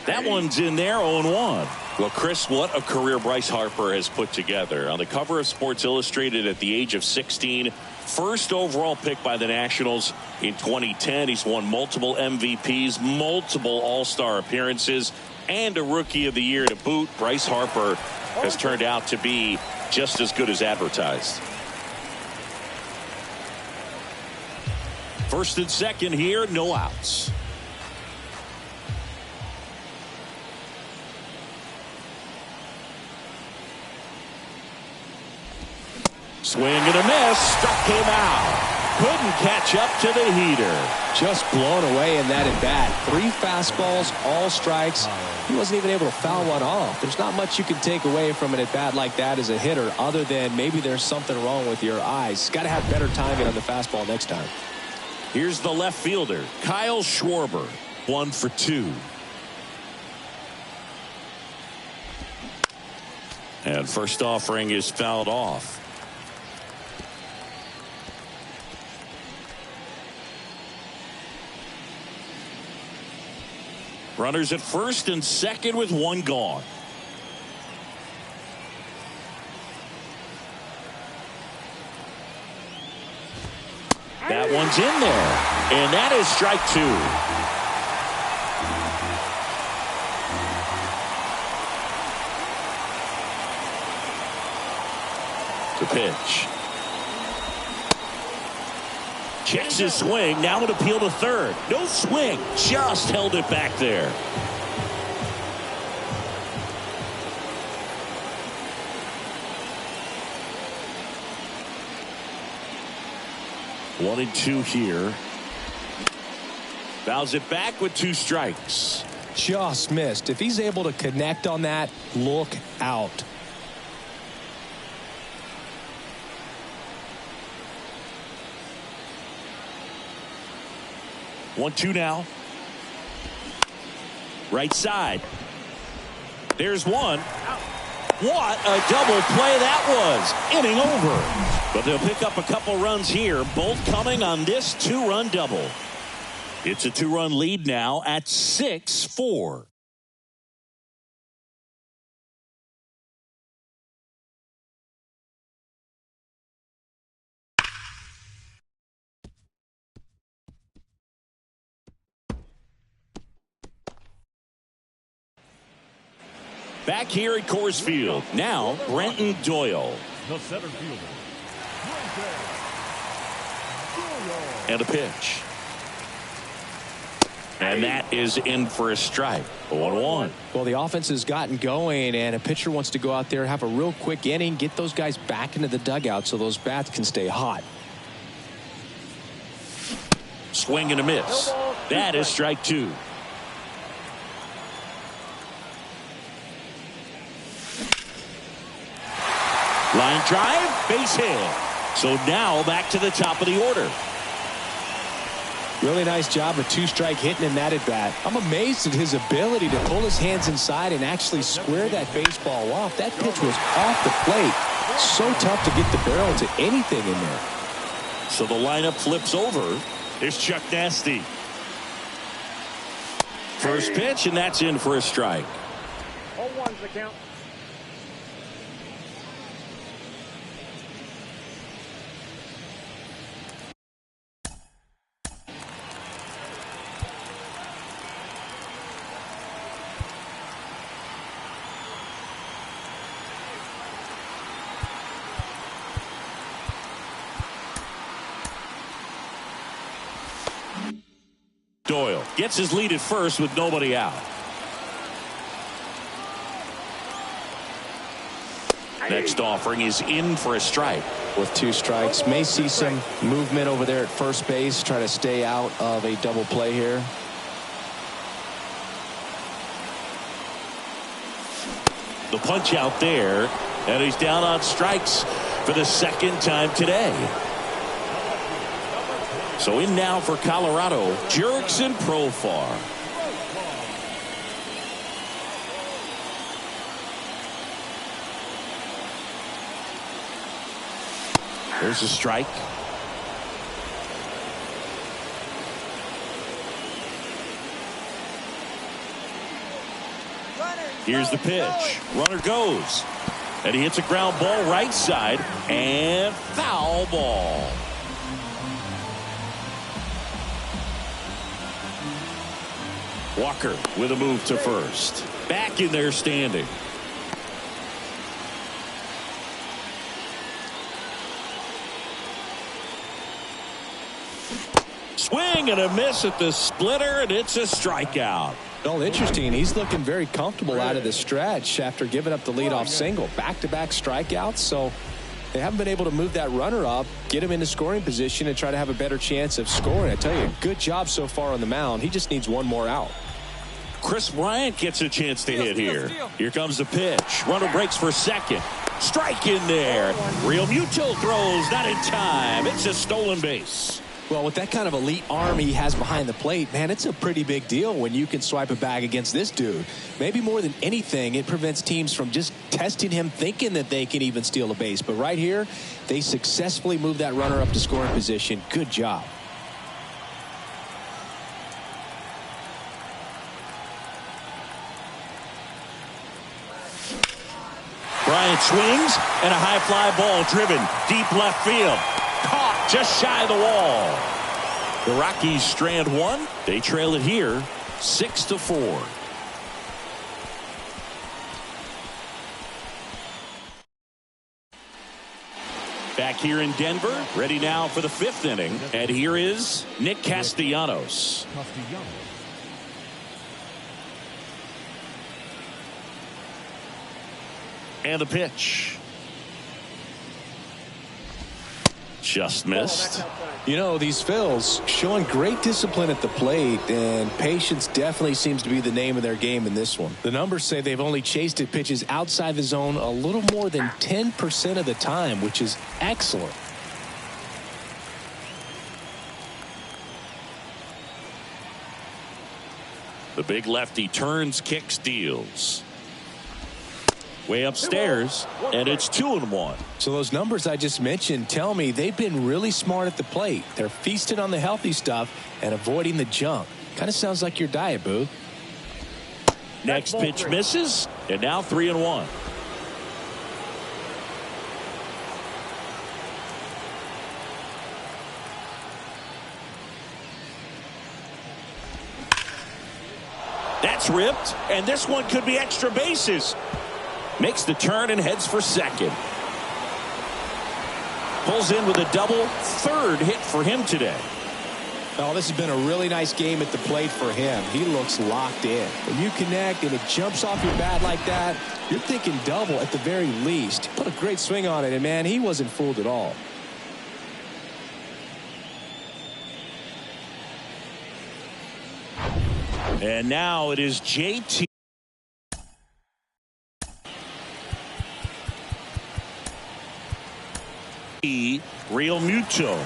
That one's in there, 0-1. Well, Chris, what a career Bryce Harper has put together. On the cover of Sports Illustrated at the age of 16, first overall pick by the Nationals in 2010. He's won multiple MVPs, multiple All-Star appearances, and a Rookie of the Year to boot. Bryce Harper has turned out to be just as good as advertised. First and second here, no outs. Swing and a miss. Struck him out. Couldn't catch up to the heater. Just blown away in that at bat. 3 fastballs, all strikes. He wasn't even able to foul one off. There's not much you can take away from an at bat like that as a hitter, other than maybe there's something wrong with your eyes. Got to have better timing on the fastball next time. Here's the left fielder, Kyle Schwarber, 1 for 2. And first offering is fouled off. Runners at first and second with 1 gone. That one's in there, and that is strike 2. The pitch. Checks his swing. Now an appeal to third. No swing. Just held it back there. One and 2 here. Fouls it back with 2 strikes. Just missed. If he's able to connect on that, look out. One, 2 now. Right side. There's one. What a double play that was. Inning over. But they'll pick up a couple runs here, both coming on this 2-run double. It's a 2-run lead now at 6-4. Back here at Coors Field. Now, Brenton Doyle. The center fielder, Brenton Doyle. And a pitch. And that is in for a strike. 0-1. Well, the offense has gotten going, and a pitcher wants to go out there, have a real quick inning, get those guys back into the dugout so those bats can stay hot. Swing and a miss. That is strike 2. Line drive, base hit. So now back to the top of the order. Really nice job of 2-strike hitting in that at bat. I'm amazed at his ability to pull his hands inside and actually square that baseball off. That pitch was off the plate. So tough to get the barrel to anything in there. So the lineup flips over. There's Chuck Nasty. First pitch, and that's in for a strike. 0-1's the count. gets his lead at first with nobody out. Next offering is in for a strike. With 2 strikes, may see some movement over there at first base, try to stay out of a double play here. The punch out there, and he's down on strikes for the second time today. So in now for Colorado, Jurickson Profar. There's a strike. Here's the pitch. Runner goes. And he hits a ground ball right side. And foul ball. Walker with a move to first. Back in there standing. Swing and a miss at the splitter, and it's a strikeout. Well, interesting. He's looking very comfortable out of the stretch after giving up the leadoff single. Back-to-back strikeouts, so they haven't been able to move that runner up, get him into scoring position, and try to have a better chance of scoring. I tell you, good job so far on the mound. He just needs one more out. Chris Bryant gets a chance to hit here. Here comes the pitch. Runner breaks for second. Strike in there. Real Muto throws, not in time. It's a stolen base. Well, with that kind of elite arm he has behind the plate, man, it's a pretty big deal when you can swipe a bag against this dude. Maybe more than anything, it prevents teams from just testing him, thinking that they can even steal a base. But right here, they successfully move that runner up to scoring position. Good job. Bryant swings, and a high fly ball driven deep left field. Caught just shy of the wall. The Rockies strand one. They trail it here 6-4. Back here in Denver, ready now for the 5th inning. And here is Nick Castellanos. And the pitch. Just missed. You know, these Phils showing great discipline at the plate, and patience definitely seems to be the name of their game in this one. The numbers say they've only chased at pitches outside the zone a little more than 10% of the time, which is excellent. The big lefty turns, kicks, deals. Way upstairs, and it's 2-1. So those numbers I just mentioned tell me they've been really smart at the plate. They're feasting on the healthy stuff and avoiding the junk. Kind of sounds like your diet, Boo. Next pitch misses, and now 3-1. That's ripped, and this one could be extra bases. Makes the turn and heads for second. Pulls in with a double, 3rd hit for him today. Oh, this has been a really nice game at the plate for him. He looks locked in. When you connect and it jumps off your bat like that, you're thinking double at the very least. Put a great swing on it, and man, he wasn't fooled at all. And now it is JT. Real Muto.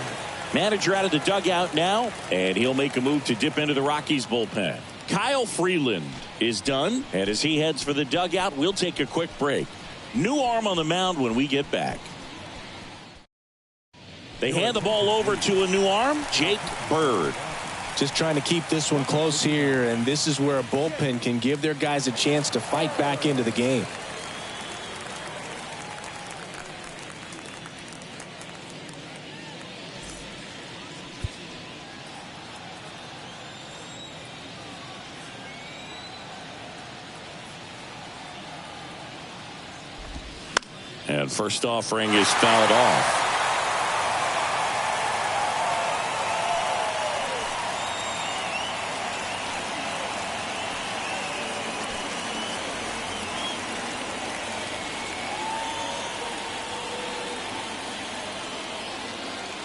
Manager out of the dugout now, and he'll make a move to dip into the Rockies bullpen. Kyle Freeland is done, and as he heads for the dugout, we'll take a quick break. New arm on the mound when we get back. They hand the ball over to a new arm, Jake Bird. Just trying to keep this one close here, and this is where a bullpen can give their guys a chance to fight back into the game. And first offering is fouled off.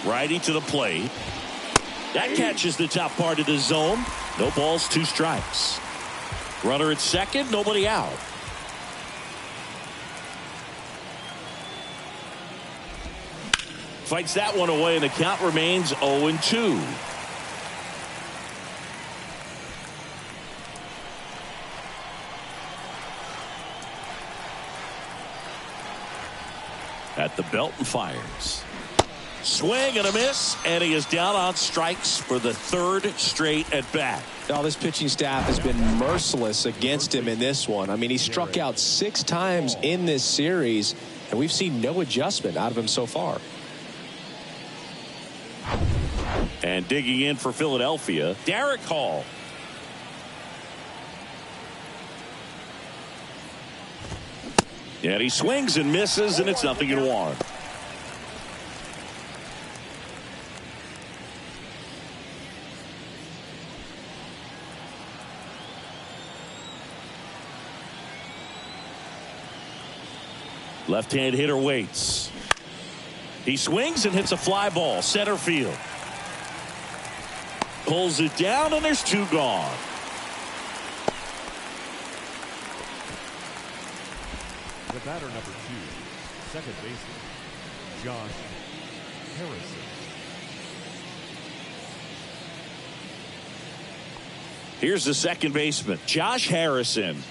Righty to the plate. That catches the top part of the zone. No balls, 2 strikes. Runner at second, nobody out. Fights that one away, and the count remains 0-2. At the belt and fires. Swing and a miss, and he is down on strikes for the 3rd straight at bat. Now, this pitching staff has been merciless against him in this one. I mean, he struck out 6 times in this series, and we've seen no adjustment out of him so far. And digging in for Philadelphia, Derek Hall. And he swings and misses, and it's 0-1. Left-hand hitter waits. He swings and hits a fly ball center field. Pulls it down, and there's 2 gone. The batter number 2, second baseman, Josh Harrison. Here's the second baseman, Josh Harrison.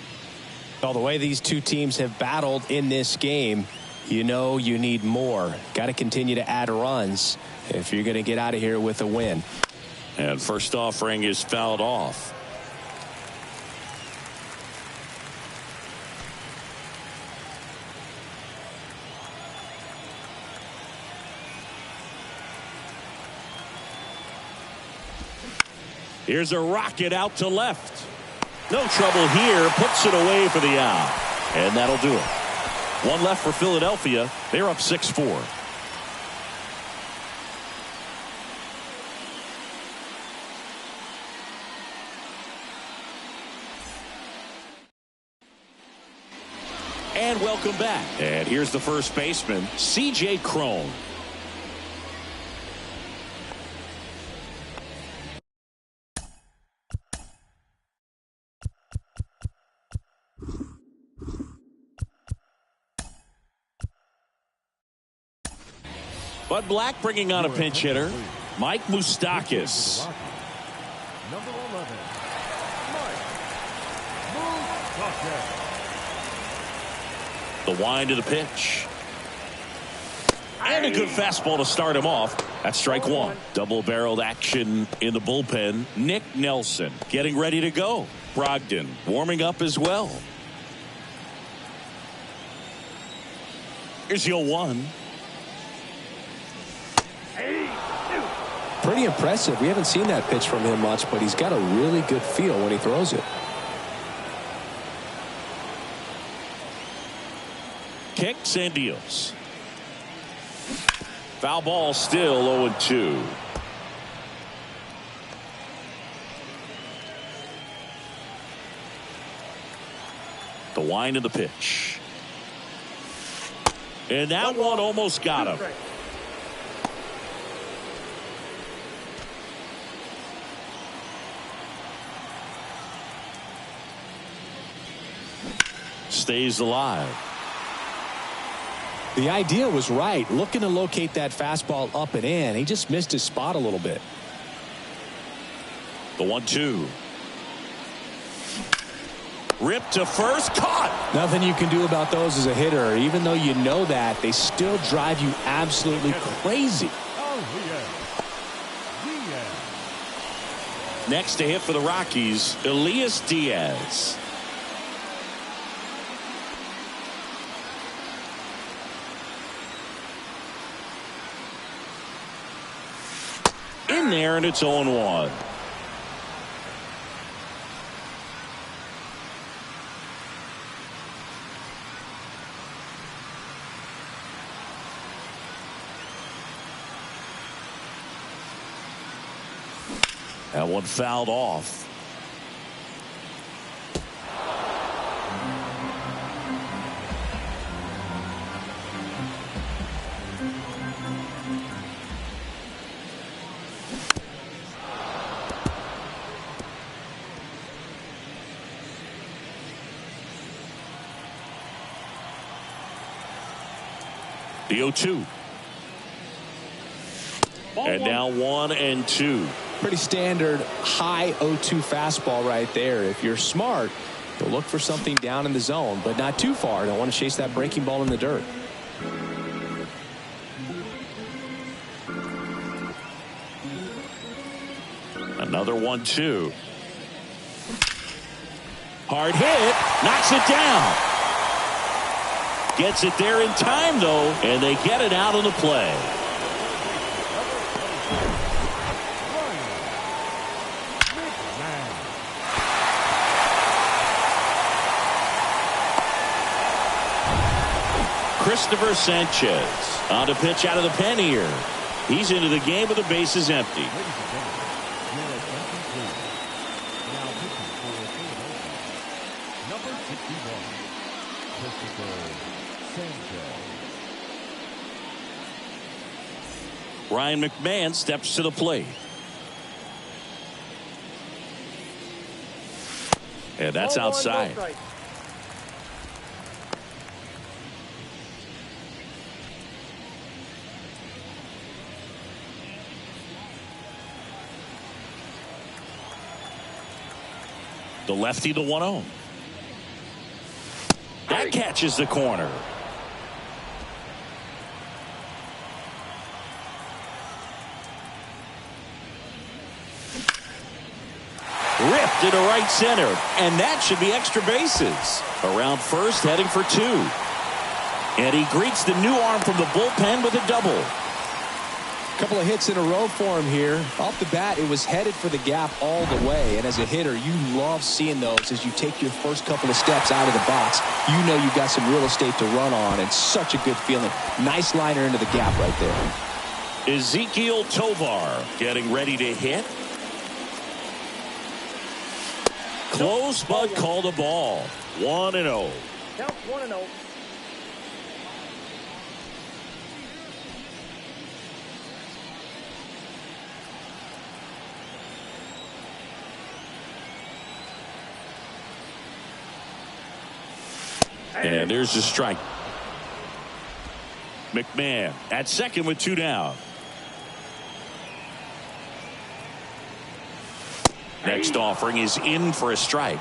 Well, the way these 2 teams have battled in this game, you know you need more. Got to continue to add runs if you're going to get out of here with a win. And first offering is fouled off. Here's a rocket out to left. No trouble here. Puts it away for the out. And that'll do it. 1 left for Philadelphia. They're up 6-4. And welcome back. And here's the first baseman, C.J. Cron. Bud Black bringing on a pinch hitter, Mike Moustakas. Number 11, Mike Moustakas. The wind of the pitch. And a good fastball to start him off. That's strike 1. Double-barreled action in the bullpen. Nick Nelson getting ready to go. Brogdon warming up as well. Here's the 0-1. Pretty impressive. We haven't seen that pitch from him much, but he's got a really good feel when he throws it. Kicks and deals. Foul ball, still 0-2. The wind of the pitch. And that one almost got him. Stays alive. The idea was right, looking to locate that fastball up and in. He just missed his spot a little bit. The 1-2. Ripped to first, caught. Nothing you can do about those as a hitter. Even though you know that, they still drive you absolutely crazy. Next to hit for the Rockies, Elias Diaz. In there, and it's 0-1. That one fouled off. The 0-2. And now 1-2. Pretty standard high 0-2 fastball right there. If you're smart, you'll look for something down in the zone, but not too far. Don't want to chase that breaking ball in the dirt. Another 1-2. Hard hit. Knocks it down. Gets it there in time, though, and they get it out on the play. Christopher Sanchez on to pitch out of the pen here. He's into the game with the bases empty. Ryan McMahon steps to the plate. And that's outside. The lefty, the 1-0. That catches the corner. Ripped into right center, and that should be extra bases. Around first, heading for 2. And he greets the new arm from the bullpen with a double. Couple of hits in a row for him here. Off the bat, it was headed for the gap all the way. And as a hitter, you love seeing those as you take your first couple of steps out of the box. You know you've got some real estate to run on, and such a good feeling. Nice liner into the gap right there. Ezekiel Tovar getting ready to hit. Close, but called a ball. 1-0. Count 1-0. And there's a strike. McMahon at second with 2 down. Next offering is in for a strike.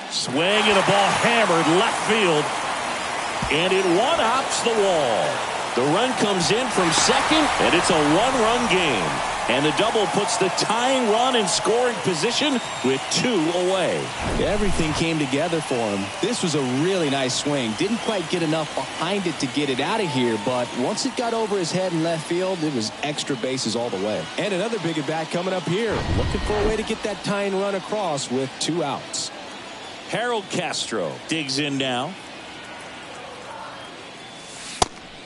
Swing and a ball hammered left field. And it one-hops the wall. The run comes in from second, and it's a one-run game. And the double puts the tying run in scoring position with 2 away. Everything came together for him. This was a really nice swing. Didn't quite get enough behind it to get it out of here, but once it got over his head in left field, it was extra bases all the way. And another big at-bat coming up here. Looking for a way to get that tying run across with 2 outs. Harold Castro digs in now.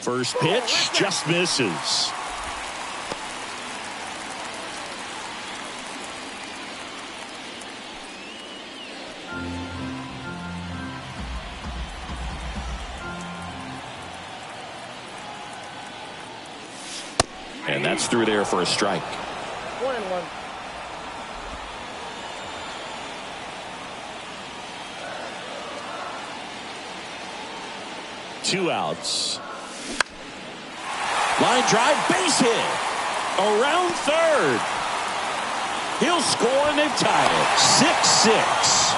First pitch just misses. And that's through there for a strike. 1-1. Two outs. Line drive, base hit. Around third. He'll score and they've tied it. 6-6.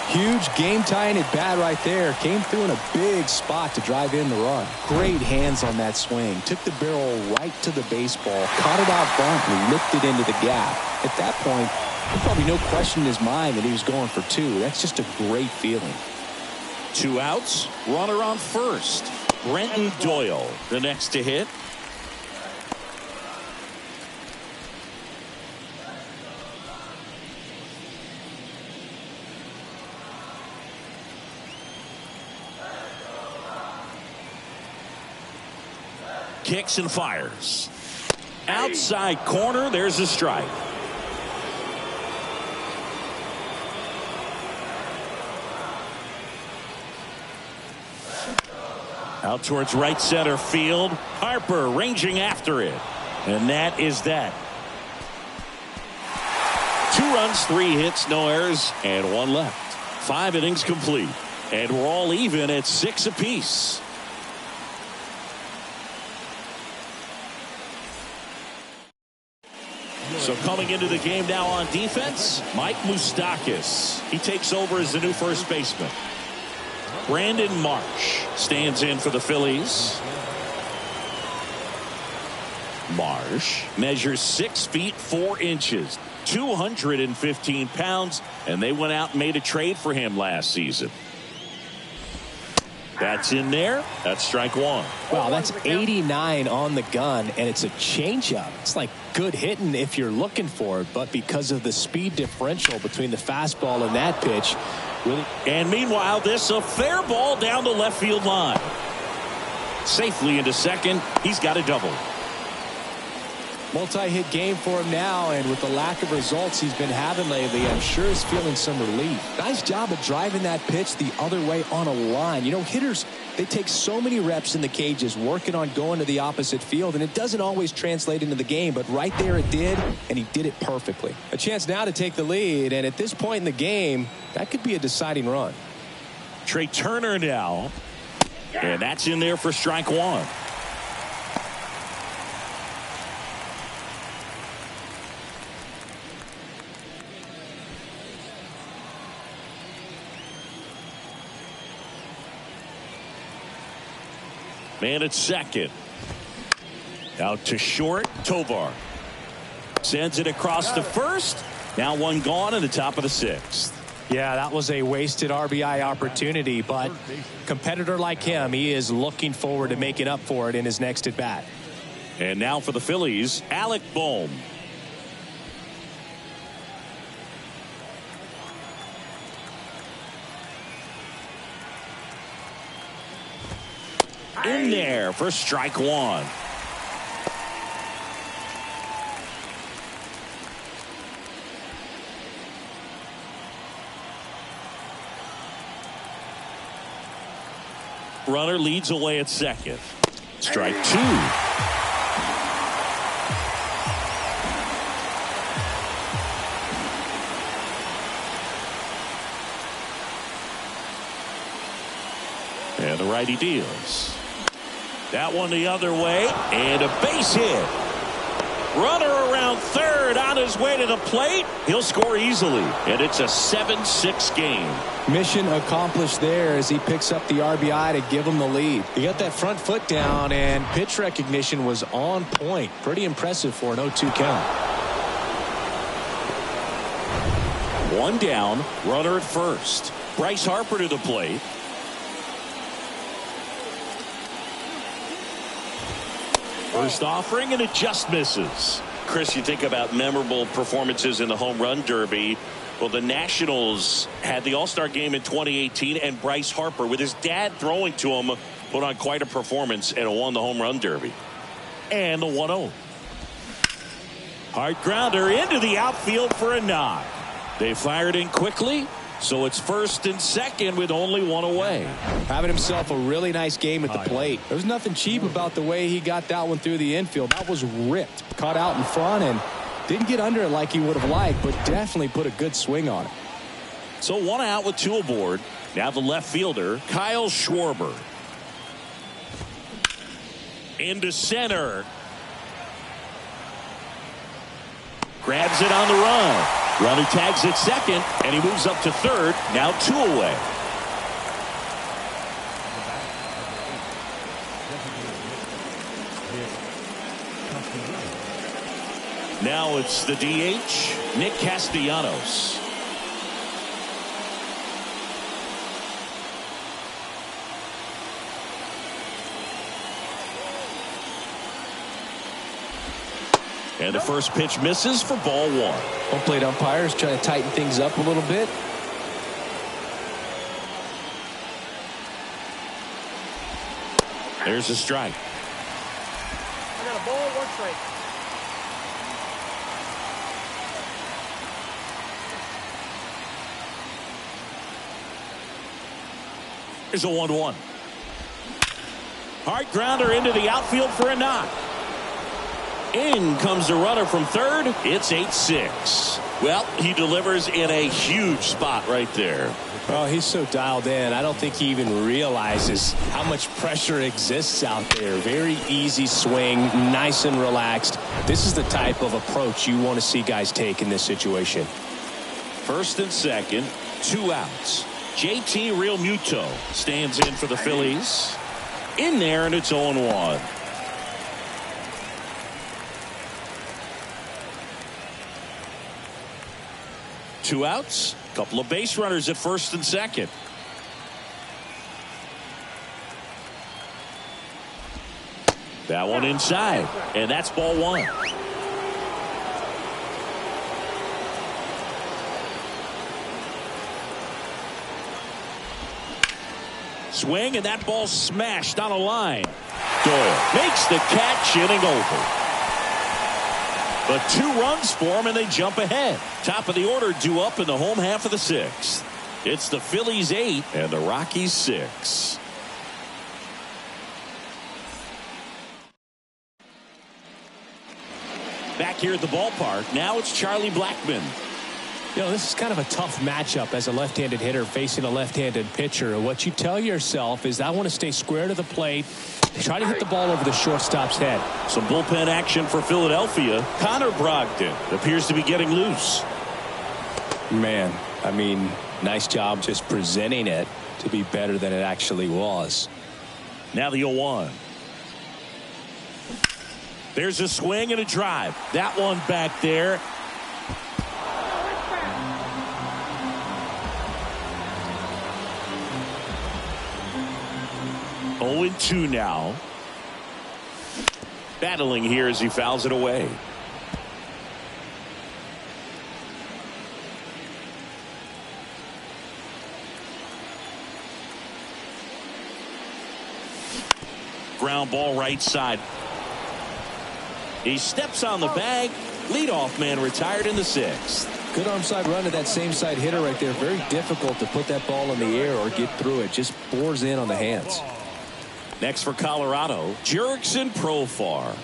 Huge game-tying at bat right there. Came through in a big spot to drive in the run. Great hands on that swing. Took the barrel right to the baseball. Caught it out front and lipped it into the gap. At that point, there's probably no question in his mind that he was going for 2. That's just a great feeling. 2 outs. Runner on first. Brenton Doyle, the next to hit. Kicks and fires. Outside corner, there's a strike. Out towards right center field. Harper ranging after it. And that is that. 2 runs, 3 hits, no errors, and 1 left. 5 innings complete. And we're all even at 6 apiece. So coming into the game now on defense, Mike Moustakas. He takes over as the new first baseman. Brandon Marsh stands in for the Phillies. Marsh measures 6 feet 4 inches, 215 pounds, and they went out and made a trade for him last season. That's in there. That's strike 1. Wow, that's 89 on the gun, and it's a changeup. It's like good hitting if you're looking for it, but because of the speed differential between the fastball and that pitch. Really. And meanwhile, this a fair ball down the left field line. Safely into second. He's got a double. Multi-hit game for him now, and with the lack of results he's been having lately, I'm sure he's feeling some relief. Nice job of driving that pitch the other way on a line. You know, hitters, they take so many reps in the cages working on going to the opposite field, and it doesn't always translate into the game, but right there it did, and he did it perfectly. A chance now to take the lead, and at this point in the game, that could be a deciding run. Trey Turner now, and that's in there for strike 1. Man at second. Out to short. Tovar sends it across the first. Now 1 gone in the top of the 6th. Yeah, that was a wasted RBI opportunity, but competitor like him, he is looking forward to making up for it in his next at bat. And now for the Phillies, Alec Bohm. In there for strike 1. Runner leads away at second. Strike 2. And the righty deals. That one the other way, and a base hit. Runner around third on his way to the plate. He'll score easily, and it's a 7-6 game. Mission accomplished there as he picks up the RBI to give him the lead. He got that front foot down, and pitch recognition was on point. Pretty impressive for an 0-2 count. 1 down, runner at first. Bryce Harper to the plate. First offering, and it just misses. Chris, you think about memorable performances in the home run derby. Well, the Nationals had the All-Star game in 2018, and Bryce Harper, with his dad throwing to him, put on quite a performance and won the home run derby. And the 1-0. Hard grounder into the outfield for a knock. They fired in quickly, so it's first and second with only 1 away. Having himself a really nice game at the plate. There's nothing cheap about the way he got that one through the infield. That was ripped. Caught out in front and didn't get under it like he would have liked, but definitely put a good swing on it. So 1 out with 2 aboard. Now the left fielder, Kyle Schwarber. Into center. Grabs it on the run. Runner tags at second, and he moves up to third. Now 2 away. Now it's the DH, Nick Castellanos. And the first pitch misses for ball 1. Home plate umpires trying to tighten things up a little bit. There's a strike. I got a ball, 1 strike. Here's a 1-1. Hard grounder into the outfield for a knock. In comes the runner from third. It's 8-6. Well, he delivers in a huge spot right there. Oh, he's so dialed in. I don't think he even realizes how much pressure exists out there. Very easy swing, nice and relaxed. This is the type of approach you want to see guys take in this situation. First and second, 2 outs. JT Realmuto stands in for the Phillies. In there, and it's 0-1. Two outs, couple of base runners at first and second. That one inside, and that's ball 1. Swing, and that ball smashed on a line. Doyle makes the catch, inning over. But 2 runs for him, and they jump ahead. Top of the order due up in the home half of the 6th. It's the Phillies 8 and the Rockies 6. Back here at the ballpark, now it's Charlie Blackmon. You know, this is kind of a tough matchup as a left-handed hitter facing a left-handed pitcher. What you tell yourself is, I want to stay square to the plate, try to hit the ball over the shortstop's head. Some bullpen action for Philadelphia. Connor Brogdon appears to be getting loose. Man, I mean, nice job just presenting it to be better than it actually was. Now the 0-1. There's a swing and a drive. That one back there. Oh, 0-2 now. Battling here as he fouls it away. Ground ball right side. He steps on the bag. Leadoff man retired in the 6th. Good arm side run to that same side hitter right there. Very difficult to put that ball in the air or get through it. Just bores in on the hands. Next for Colorado, Jurickson Profar.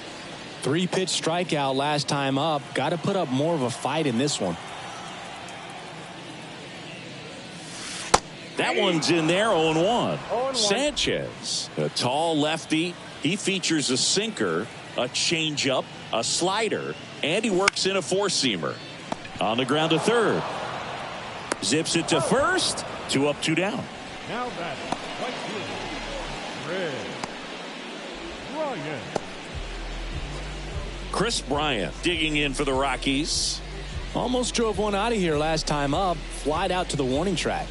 3-pitch strikeout last time up. Got to put up more of a fight in this one. That one's in there, 0-1. Sanchez, a tall lefty. He features a sinker, a changeup, a slider, and he works in a 4-seamer. On the ground to third. Zips it to first. 2 up, 2 down. Now batting, right field, Ryan. Chris Bryant digging in for the Rockies. Almost drove one out of here last time up. Flied out to the warning track.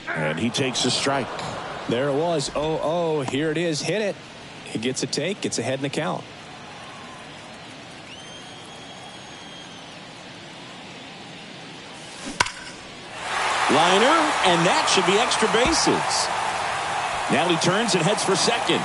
And he takes a strike. There it was. 0-0. Here it is. Hit it. He gets a take. Gets ahead in the count. Liner, and that should be extra bases. Now he turns and heads for second.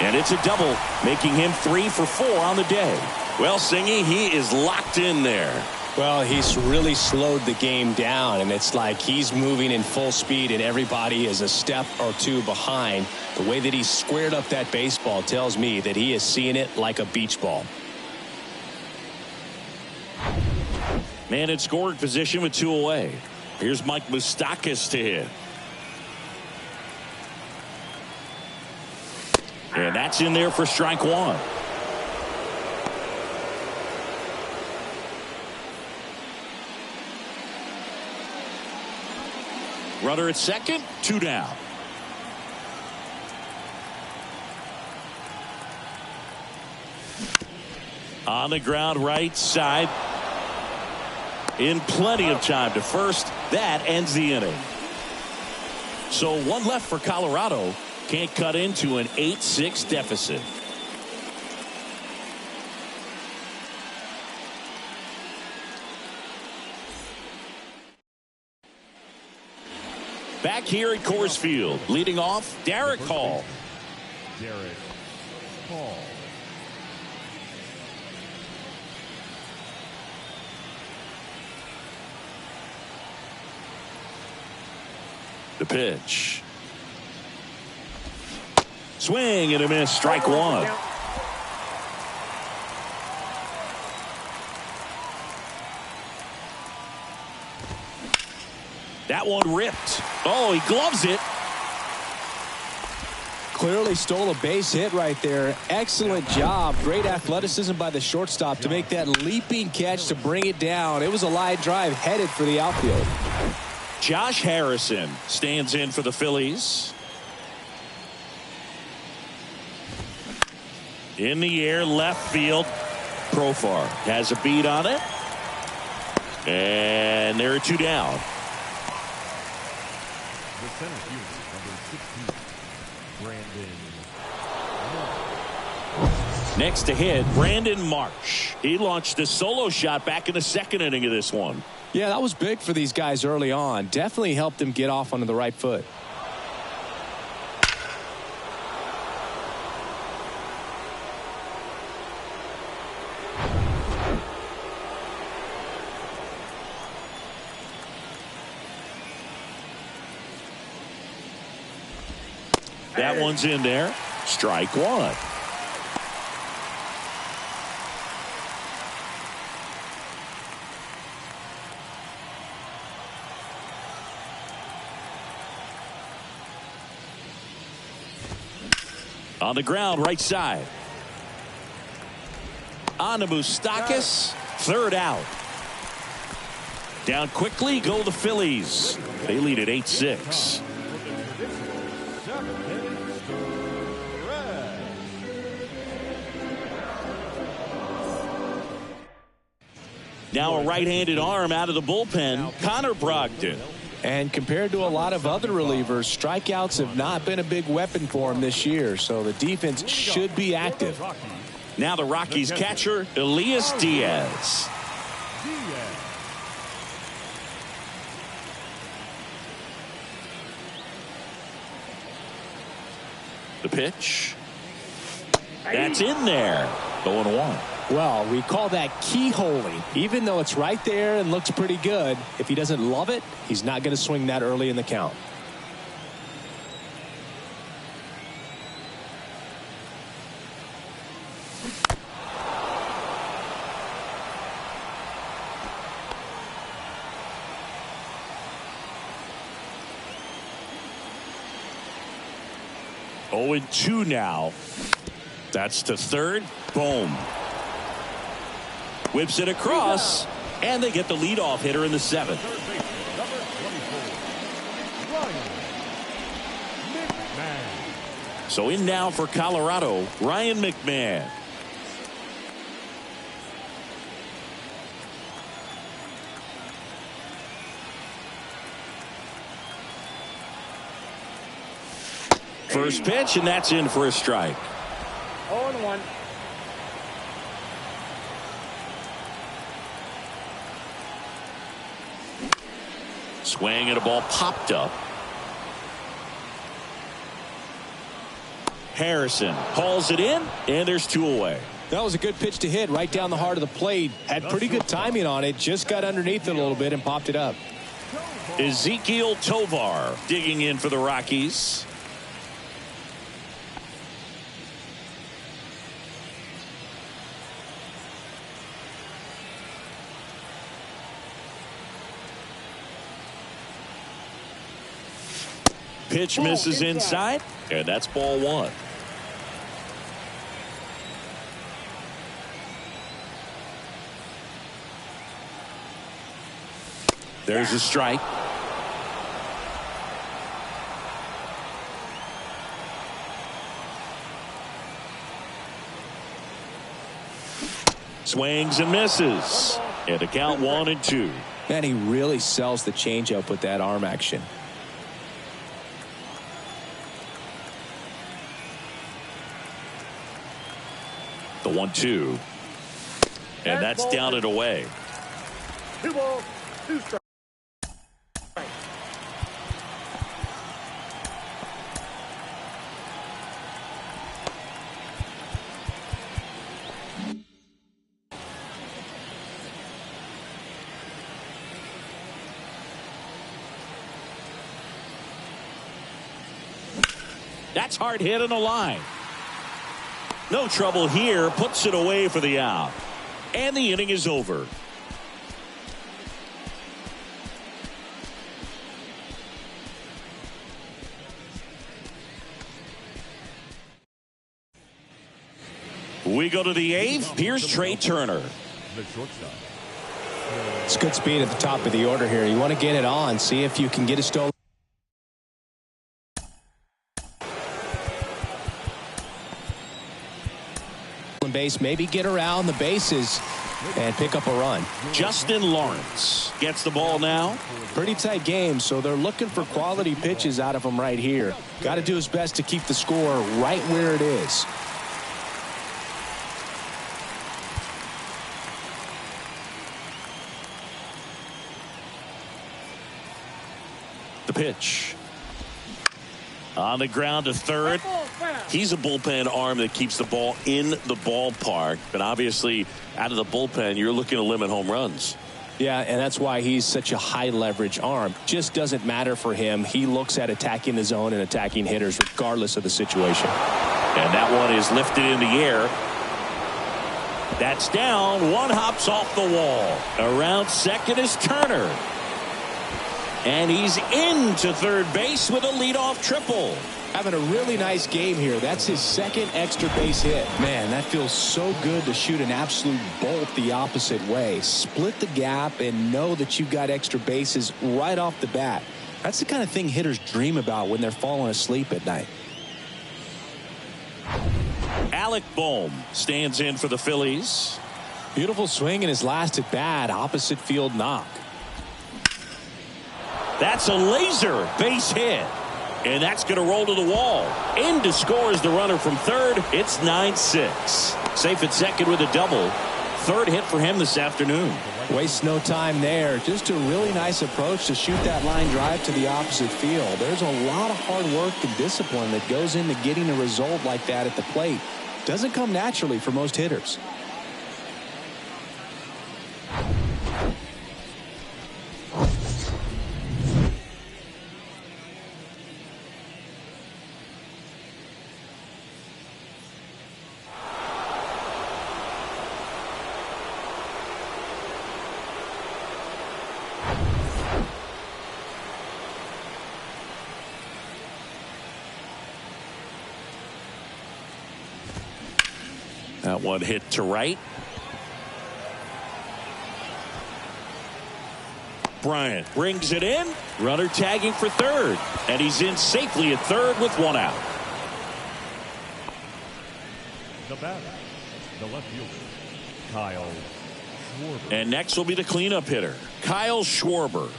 And it's a double, making him 3 for 4 on the day. Well, Singy, he is locked in there. Well, he's really slowed the game down, and it's like he's moving in full speed and everybody is a step or 2 behind. The way that he squared up that baseball tells me that he is seeing it like a beach ball. Man in scoring position with 2 away. Here's Mike Moustakas to hit. And that's in there for strike 1. Runner at second, 2 down. On the ground right side. In plenty of time to first. That ends the inning. So 1 left for Colorado. Can't cut into an 8-6 deficit. Back here at Coors Field, leading off, Derek Hall. Derek Hall. The pitch. Swing and a miss. Strike one. That one ripped. Oh, he gloves it. Clearly stole a base hit right there. Excellent job. Great athleticism by the shortstop to make that leaping catch to bring it down. It was a line drive headed for the outfield. Josh Harrison stands in for the Phillies. In the air, left field. Profar has a beat on it. And there are two down. The center fielder, number 16, Brandon. Next to hit, Brandon Marsh. He launched a solo shot back in the second inning of this one. Yeah, that was big for these guys early on. Definitely helped them get off onto the right foot. That one's in there. Strike one. On the ground, right side. On to Moustakas. Third out. Down quickly go the Phillies. They lead at 8-6. Now a right-handed arm out of the bullpen, Connor Brogdon. And compared to a lot of other relievers, strikeouts have not been a big weapon for him this year, so the defense should be active. Now the Rockies catcher, Elias Diaz. The pitch. That's in there. 0-1. Well, we call that keyholing. Even though it's right there and looks pretty good, if he doesn't love it, he's not going to swing that early in the count. Oh, 0-2 now. That's to third. Boom. Whips it across, and they get the leadoff hitter in the seventh. So in now for Colorado, Ryan McMahon. First pitch, and that's in for a strike. 0-1. Swing and a ball popped up. Harrison hauls it in, and there's two away. That was a good pitch to hit right down the heart of the plate. Had pretty good timing on it. Just got underneath it a little bit and popped it up. Ezekiel Tovar digging in for the Rockies. Pitch misses inside, and that's ball one. There's a strike. Swings and misses. And the count 1-2. Man, he really sells the changeup with that arm action. The 1-2. And that's down and away. 2 balls, 2 strikes. That's hard hit on the line. No trouble here. Puts it away for the out. And the inning is over. We go to the 8th. Here's Trey Turner. The shortstop. It's good speed at the top of the order here. You want to get it on. See if you can get a stolen base. Maybe get around the bases and pick up a run. Justin Lawrence gets the ball now. Pretty tight game, so they're looking for quality pitches out of him right here. Got to do his best to keep the score right where it is. The pitch. On the ground to third. He's a bullpen arm that keeps the ball in the ballpark. But obviously, out of the bullpen, you're looking to limit home runs. Yeah, and that's why he's such a high leverage arm. Just doesn't matter for him. He looks at attacking the zone and attacking hitters regardless of the situation. And that one is lifted in the air. That's down. One hops off the wall. Around second is Turner. And he's into third base with a leadoff triple. Having a really nice game here. That's his second extra base hit. Man, that feels so good to shoot an absolute bolt the opposite way. Split the gap and know that you've got extra bases right off the bat. That's the kind of thing hitters dream about when they're falling asleep at night. Alec Bohm stands in for the Phillies. Beautiful swing in his last at bat. Opposite field knock. That's a laser base hit. And that's going to roll to the wall. In to score is the runner from third. It's 9-6. Safe at second with a double. Third hit for him this afternoon. Waste no time there. Just a really nice approach to shoot that line drive to the opposite field. There's a lot of hard work and discipline that goes into getting a result like that at the plate. Doesn't come naturally for most hitters. That one hit to right. Bryant brings it in. Runner tagging for third. And he's in safely at third with one out. The batter, the left fielder, Kyle Schwarber. And next will be the cleanup hitter, Kyle Schwarber.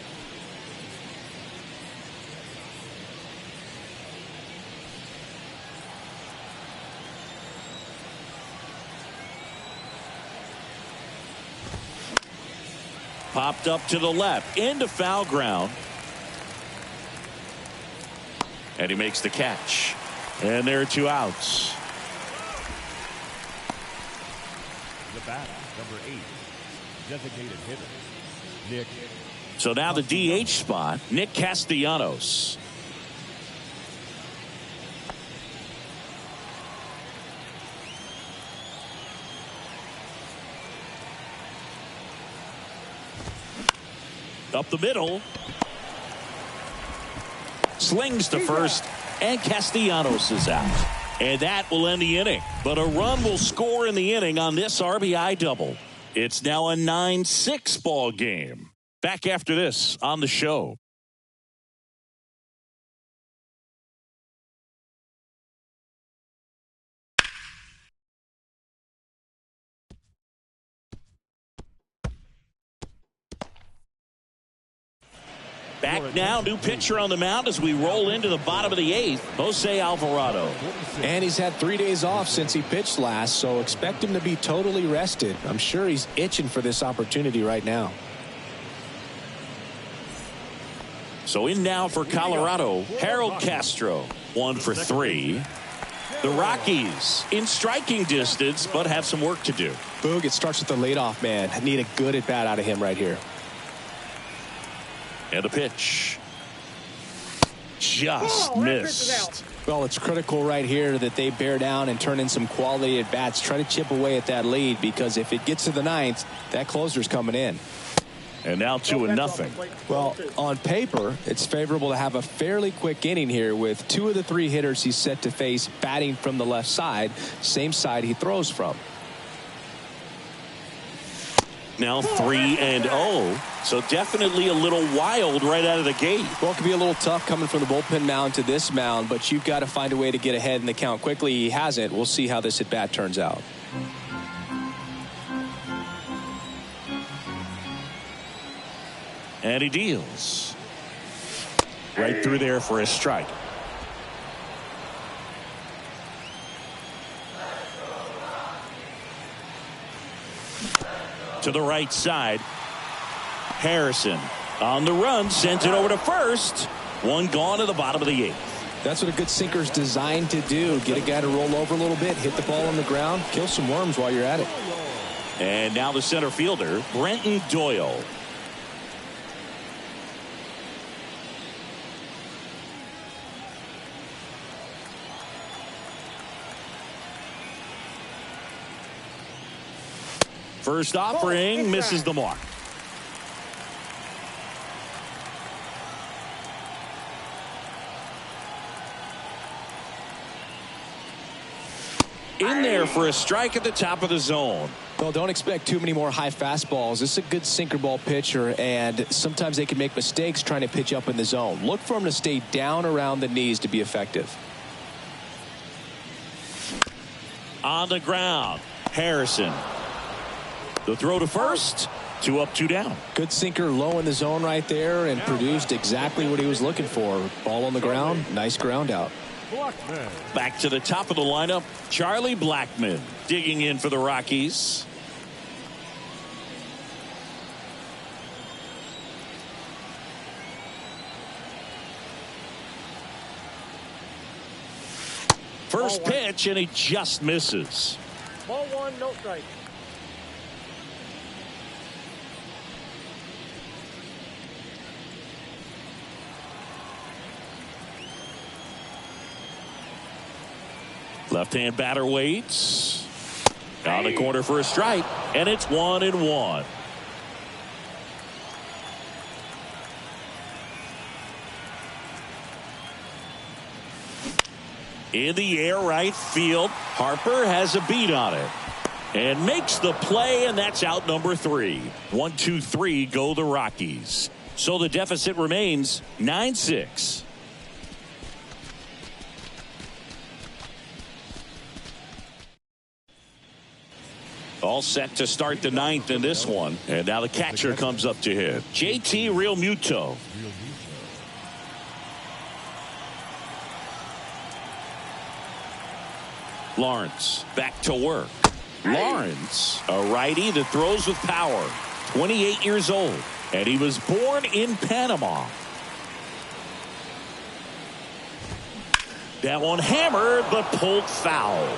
Popped up to the left into foul ground. And he makes the catch. And there are two outs. The batter, number 8, designated hitter, Nick. So now the DH spot, Nick Castellanos. Up the middle. Slings to first, and Castellanos is out. And that will end the inning. But a run will score in the inning on this RBI double. It's now a 9-6 ball game. Back after this on the show. Back now, new pitcher on the mound as we roll into the bottom of the 8th, Jose Alvarado. And he's had 3 days off since he pitched last, so expect him to be totally rested. I'm sure he's itching for this opportunity right now. So in now for Colorado, Harold Castro, 1 for 3. The Rockies in striking distance, but have some work to do. Boog, it starts with the leadoff man. I need a good at bat out of him right here. And a pitch. Just missed. Well, it's critical right here that they bear down and turn in some quality at bats. Try to chip away at that lead, because if it gets to the ninth, that closer's coming in. And now 2-0. Well, on paper, it's favorable to have a fairly quick inning here with 2 of the 3 hitters he's set to face batting from the left side, same side he throws from. Now 3-0. So definitely a little wild right out of the gate. Well, it can be a little tough coming from the bullpen mound to this mound, but you've got to find a way to get ahead in the count quickly. He hasn't. We'll see how this at bat turns out. And he deals. Right through there for a strike. To the right side. Harrison on the run, sends it over to first. One gone to the bottom of the 8th. That's what a good sinker's designed to do. Get a guy to roll over a little bit, hit the ball on the ground, kill some worms while you're at it. And now the center fielder, Brenton Doyle. First offering misses the mark. In there for a strike at the top of the zone. Well, don't expect too many more high fastballs. This is a good sinker ball pitcher, and sometimes they can make mistakes trying to pitch up in the zone. Look for him to stay down around the knees to be effective. On the ground, Harrison. The throw to first. 2 up, 2 down. Good sinker low in the zone right there, and produced exactly what he was looking for. Ball on the ground, nice ground out. Back to the top of the lineup, Charlie Blackmon digging in for the Rockies. First pitch, and he just misses. Ball 1, no strike. Left-hand batter waits. Down the corner for a strike, and it's 1-1. In the air right field, Harper has a beat on it and makes the play, and that's out number 3. 1-2-3 go the Rockies. So the deficit remains 9-6. All set to start the 9th in this one. And now the catcher comes up to hit. JT Realmuto. Lawrence back to work. Lawrence, a righty that throws with power. 28 years old. And he was born in Panama. That one hammered, but pulled foul.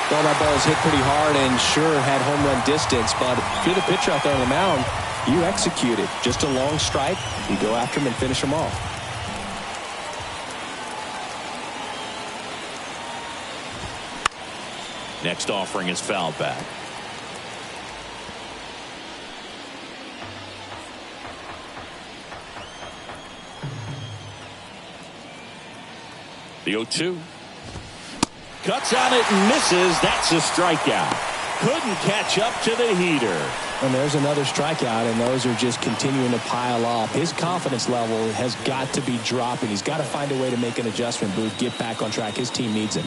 Well, that ball was hit pretty hard and sure had home run distance, but if you're the pitcher out there on the mound, you execute it. Just a long strike, you go after him and finish him off. Next offering is fouled back. The 0-2. Cuts on it and misses. That's a strikeout. Couldn't catch up to the heater. And there's another strikeout, and those are just continuing to pile up. His confidence level has got to be dropping. He's got to find a way to make an adjustment, Booth, get back on track. His team needs him.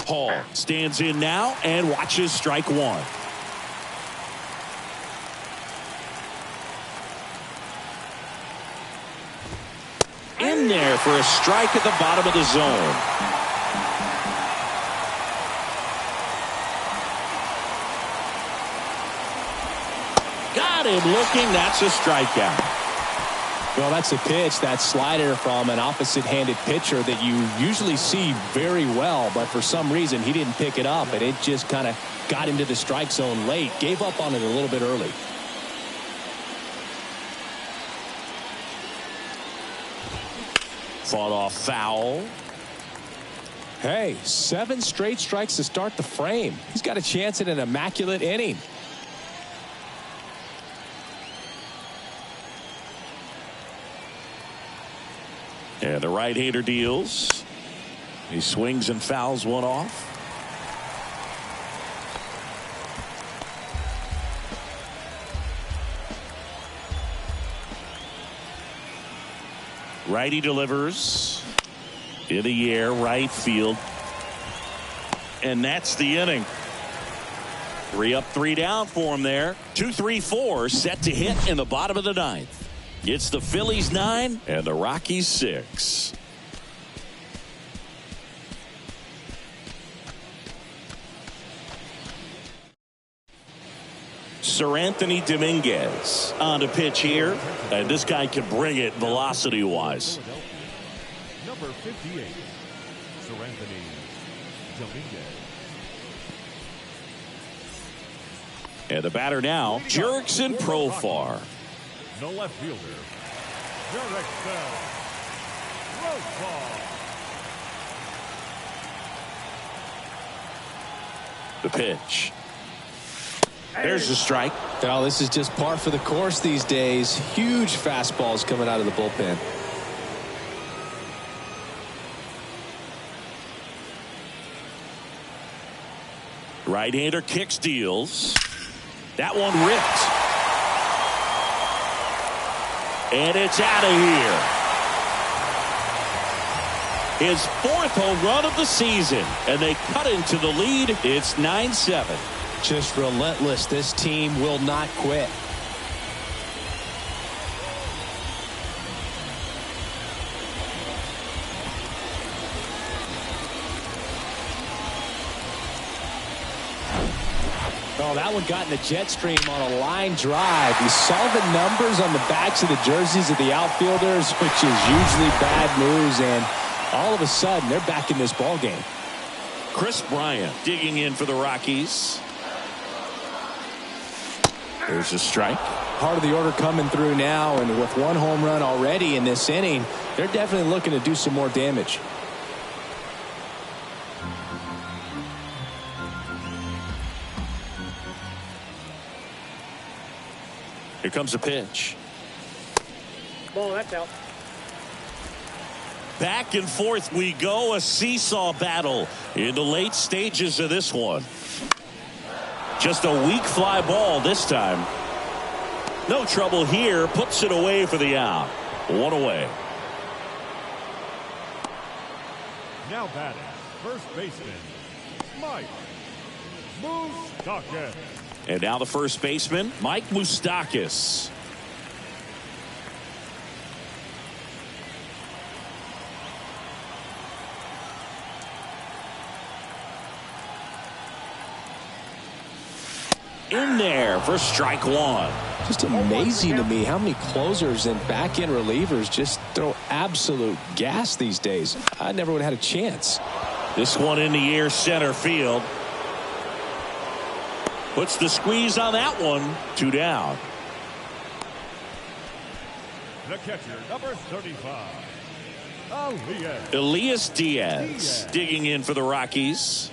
Hall stands in now and watches strike 1. In there for a strike at the bottom of the zone. Got him looking. That's a strikeout. Well, that's a pitch, that slider from an opposite-handed pitcher that you usually see very well, but for some reason he didn't pick it up, and it just kind of got into the strike zone late. Gave up on it a little bit early. Fought off foul. Hey, 7 straight strikes to start the frame. He's got a chance at an immaculate inning. And the right-hander deals. He swings and fouls one off. Righty delivers. In the air, right field. And that's the inning. 3 up, 3 down for him there. 2, 3, 4 set to hit in the bottom of the 9th. It's the Phillies 9 and the Rockies 6. Sir Anthony Dominguez on to pitch here, and this guy can bring it velocity wise. Number 58, Sir Anthony Dominguez. And the batter now, Jurickson Profar. The left fielder, Jurickson Profar. The pitch. There's the strike. Well, this is just par for the course these days. Huge fastballs coming out of the bullpen. Right-hander kicks, deals. That one ripped. And it's out of here. His 4th home run of the season. And they cut into the lead. It's 9-7. Just relentless. This team will not quit. Oh, that one got in the jet stream on a line drive. You saw the numbers on the backs of the jerseys of the outfielders, which is usually bad news, and all of a sudden they're back in this ball game. Chris Bryant digging in for the Rockies. There's a strike. Part of the order coming through now, and with 1 home run already in this inning, they're definitely looking to do some more damage. Here comes a pitch. Ball, that's out. Back and forth we go. A seesaw battle in the late stages of this one. Just a weak fly ball this time. No trouble here. Puts it away for the out. 1 away. Now batting, first baseman, Mike Moustakas. And now the first baseman, Mike Moustakas. In there for strike 1. Just amazing to me how many closers and back-end relievers just throw absolute gas these days. I never would have had a chance. This one in the air, center field. Puts the squeeze on that one. 2 down. The catcher, number 35, Elias Diaz digging in for the Rockies.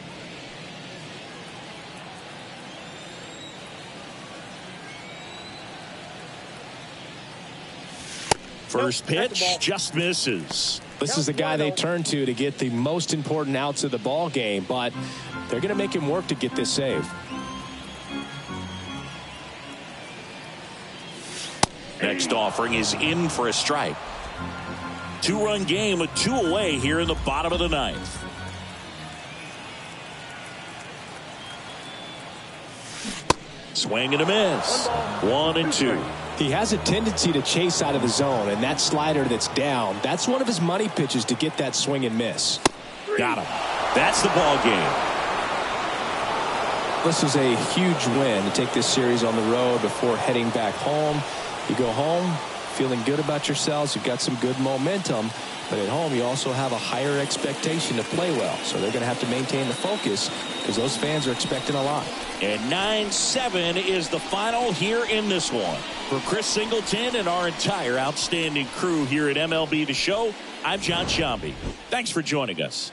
First pitch just misses. This is the guy they turn to get the most important outs of the ball game, but they're going to make him work to get this save. Next offering is in for a strike. 2-run game with 2 away here in the bottom of the 9th. Swing and a miss. 1 and 2. He has a tendency to chase out of the zone, and that slider that's down, that's one of his money pitches to get that swing and miss. Got him. That's the ball game. This is a huge win to take this series on the road before heading back home. You go home feeling good about yourselves. You've got some good momentum. But at home, you also have a higher expectation to play well. So they're going to have to maintain the focus because those fans are expecting a lot. And 9-7 is the final here in this one. For Chris Singleton and our entire outstanding crew here at MLB The Show, I'm John Shambi. Thanks for joining us.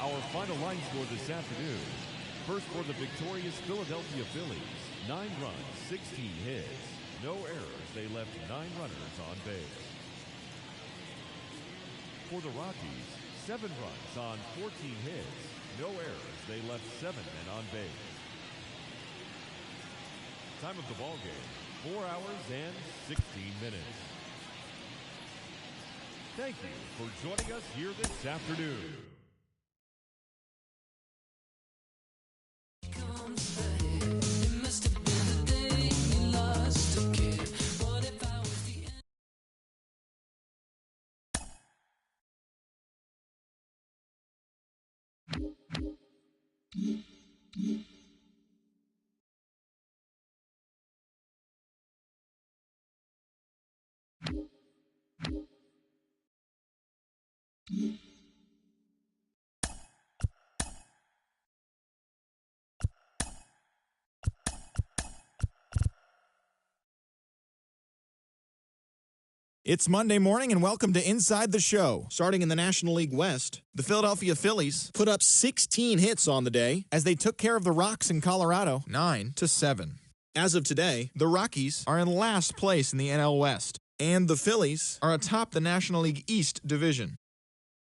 Our final line score this afternoon. First for the victorious Philadelphia Phillies, 9 runs, 16 hits. No errors. They left 9 runners on base. For the Rockies, 7 runs on 14 hits. No errors. They left 7 men on base. Time of the ball game, 4 hours and 16 minutes. Thank you for joining us here this afternoon. It's Monday morning and welcome to Inside the Show. Starting in the National League West, the Philadelphia Phillies put up 16 hits on the day as they took care of the Rocks in Colorado 9-7. As of today, the Rockies are in last place in the NL West, and the Phillies are atop the National League East division.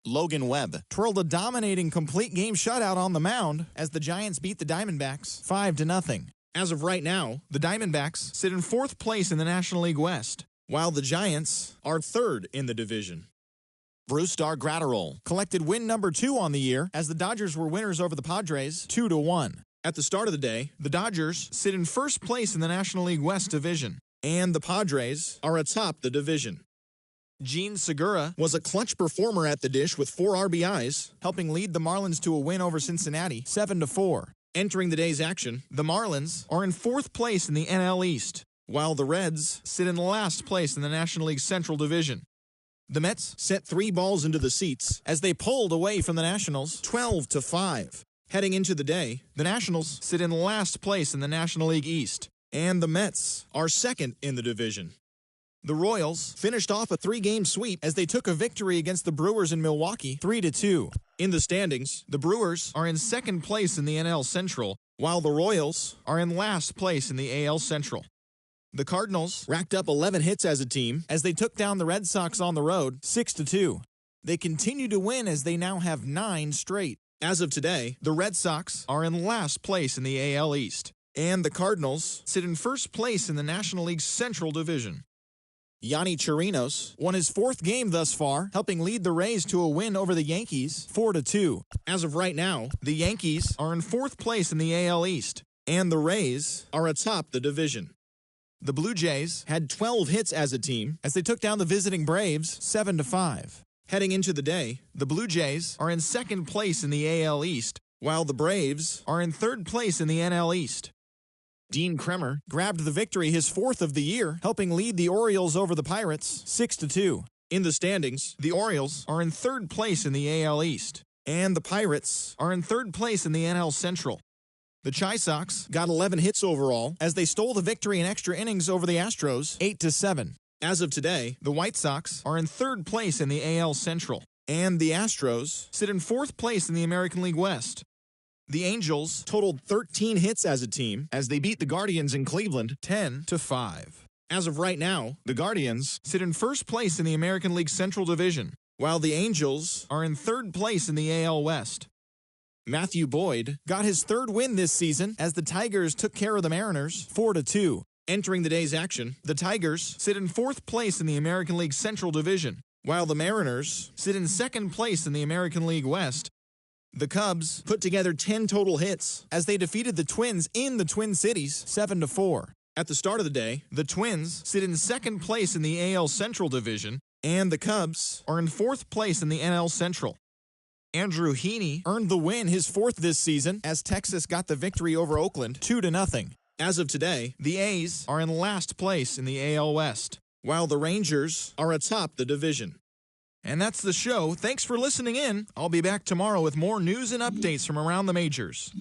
Logan Webb twirled a dominating complete game shutout on the mound as the Giants beat the Diamondbacks 5-0. As of right now, the Diamondbacks sit in 4th place in the National League West, while the Giants are 3rd in the division. Brusdar Graterol collected win number 2 on the year as the Dodgers were winners over the Padres 2-1. At the start of the day, the Dodgers sit in 1st place in the National League West division, and the Padres are atop the division. Gene Segura was a clutch performer at the dish with 4 RBIs, helping lead the Marlins to a win over Cincinnati 7-4. Entering the day's action, the Marlins are in 4th place in the NL East, while the Reds sit in last place in the National League Central Division. The Mets sent 3 balls into the seats as they pulled away from the Nationals 12-5. Heading into the day, the Nationals sit in last place in the National League East, and the Mets are 2nd in the division. The Royals finished off a 3-game sweep as they took a victory against the Brewers in Milwaukee 3-2. In the standings, the Brewers are in 2nd place in the NL Central, while the Royals are in last place in the AL Central. The Cardinals racked up 11 hits as a team as they took down the Red Sox on the road 6-2. They continue to win as they now have 9 straight. As of today, the Red Sox are in last place in the AL East, and the Cardinals sit in 1st place in the National League Central Division. Yonny Chirinos won his 4th game thus far, helping lead the Rays to a win over the Yankees 4-2. As of right now, the Yankees are in 4th place in the AL East, and the Rays are atop the division. The Blue Jays had 12 hits as a team as they took down the visiting Braves 7-5. Heading into the day, the Blue Jays are in 2nd place in the AL East, while the Braves are in 3rd place in the NL East. Dean Kremer grabbed the victory, his 4th of the year, helping lead the Orioles over the Pirates 6-2. In the standings, the Orioles are in 3rd place in the AL East, and the Pirates are in 3rd place in the NL Central. The Chi Sox got 11 hits overall as they stole the victory in extra innings over the Astros 8-7. As of today, the White Sox are in 3rd place in the AL Central, and the Astros sit in 4th place in the American League West. The Angels totaled 13 hits as a team as they beat the Guardians in Cleveland 10-5. As of right now, the Guardians sit in first place in the American League Central Division, while the Angels are in third place in the AL West. Matthew Boyd got his third win this season as the Tigers took care of the Mariners 4-2. Entering the day's action, the Tigers sit in fourth place in the American League Central Division, while the Mariners sit in second place in the American League West. The Cubs put together 10 total hits as they defeated the Twins in the Twin Cities 7-4. At the start of the day, the Twins sit in second place in the AL Central Division, and the Cubs are in fourth place in the NL Central. Andrew Heaney earned the win, his fourth this season, as Texas got the victory over Oakland 2-0. As of today, the A's are in last place in the AL West, while the Rangers are atop the division. And that's the show. Thanks for listening in. I'll be back tomorrow with more news and updates from around the majors.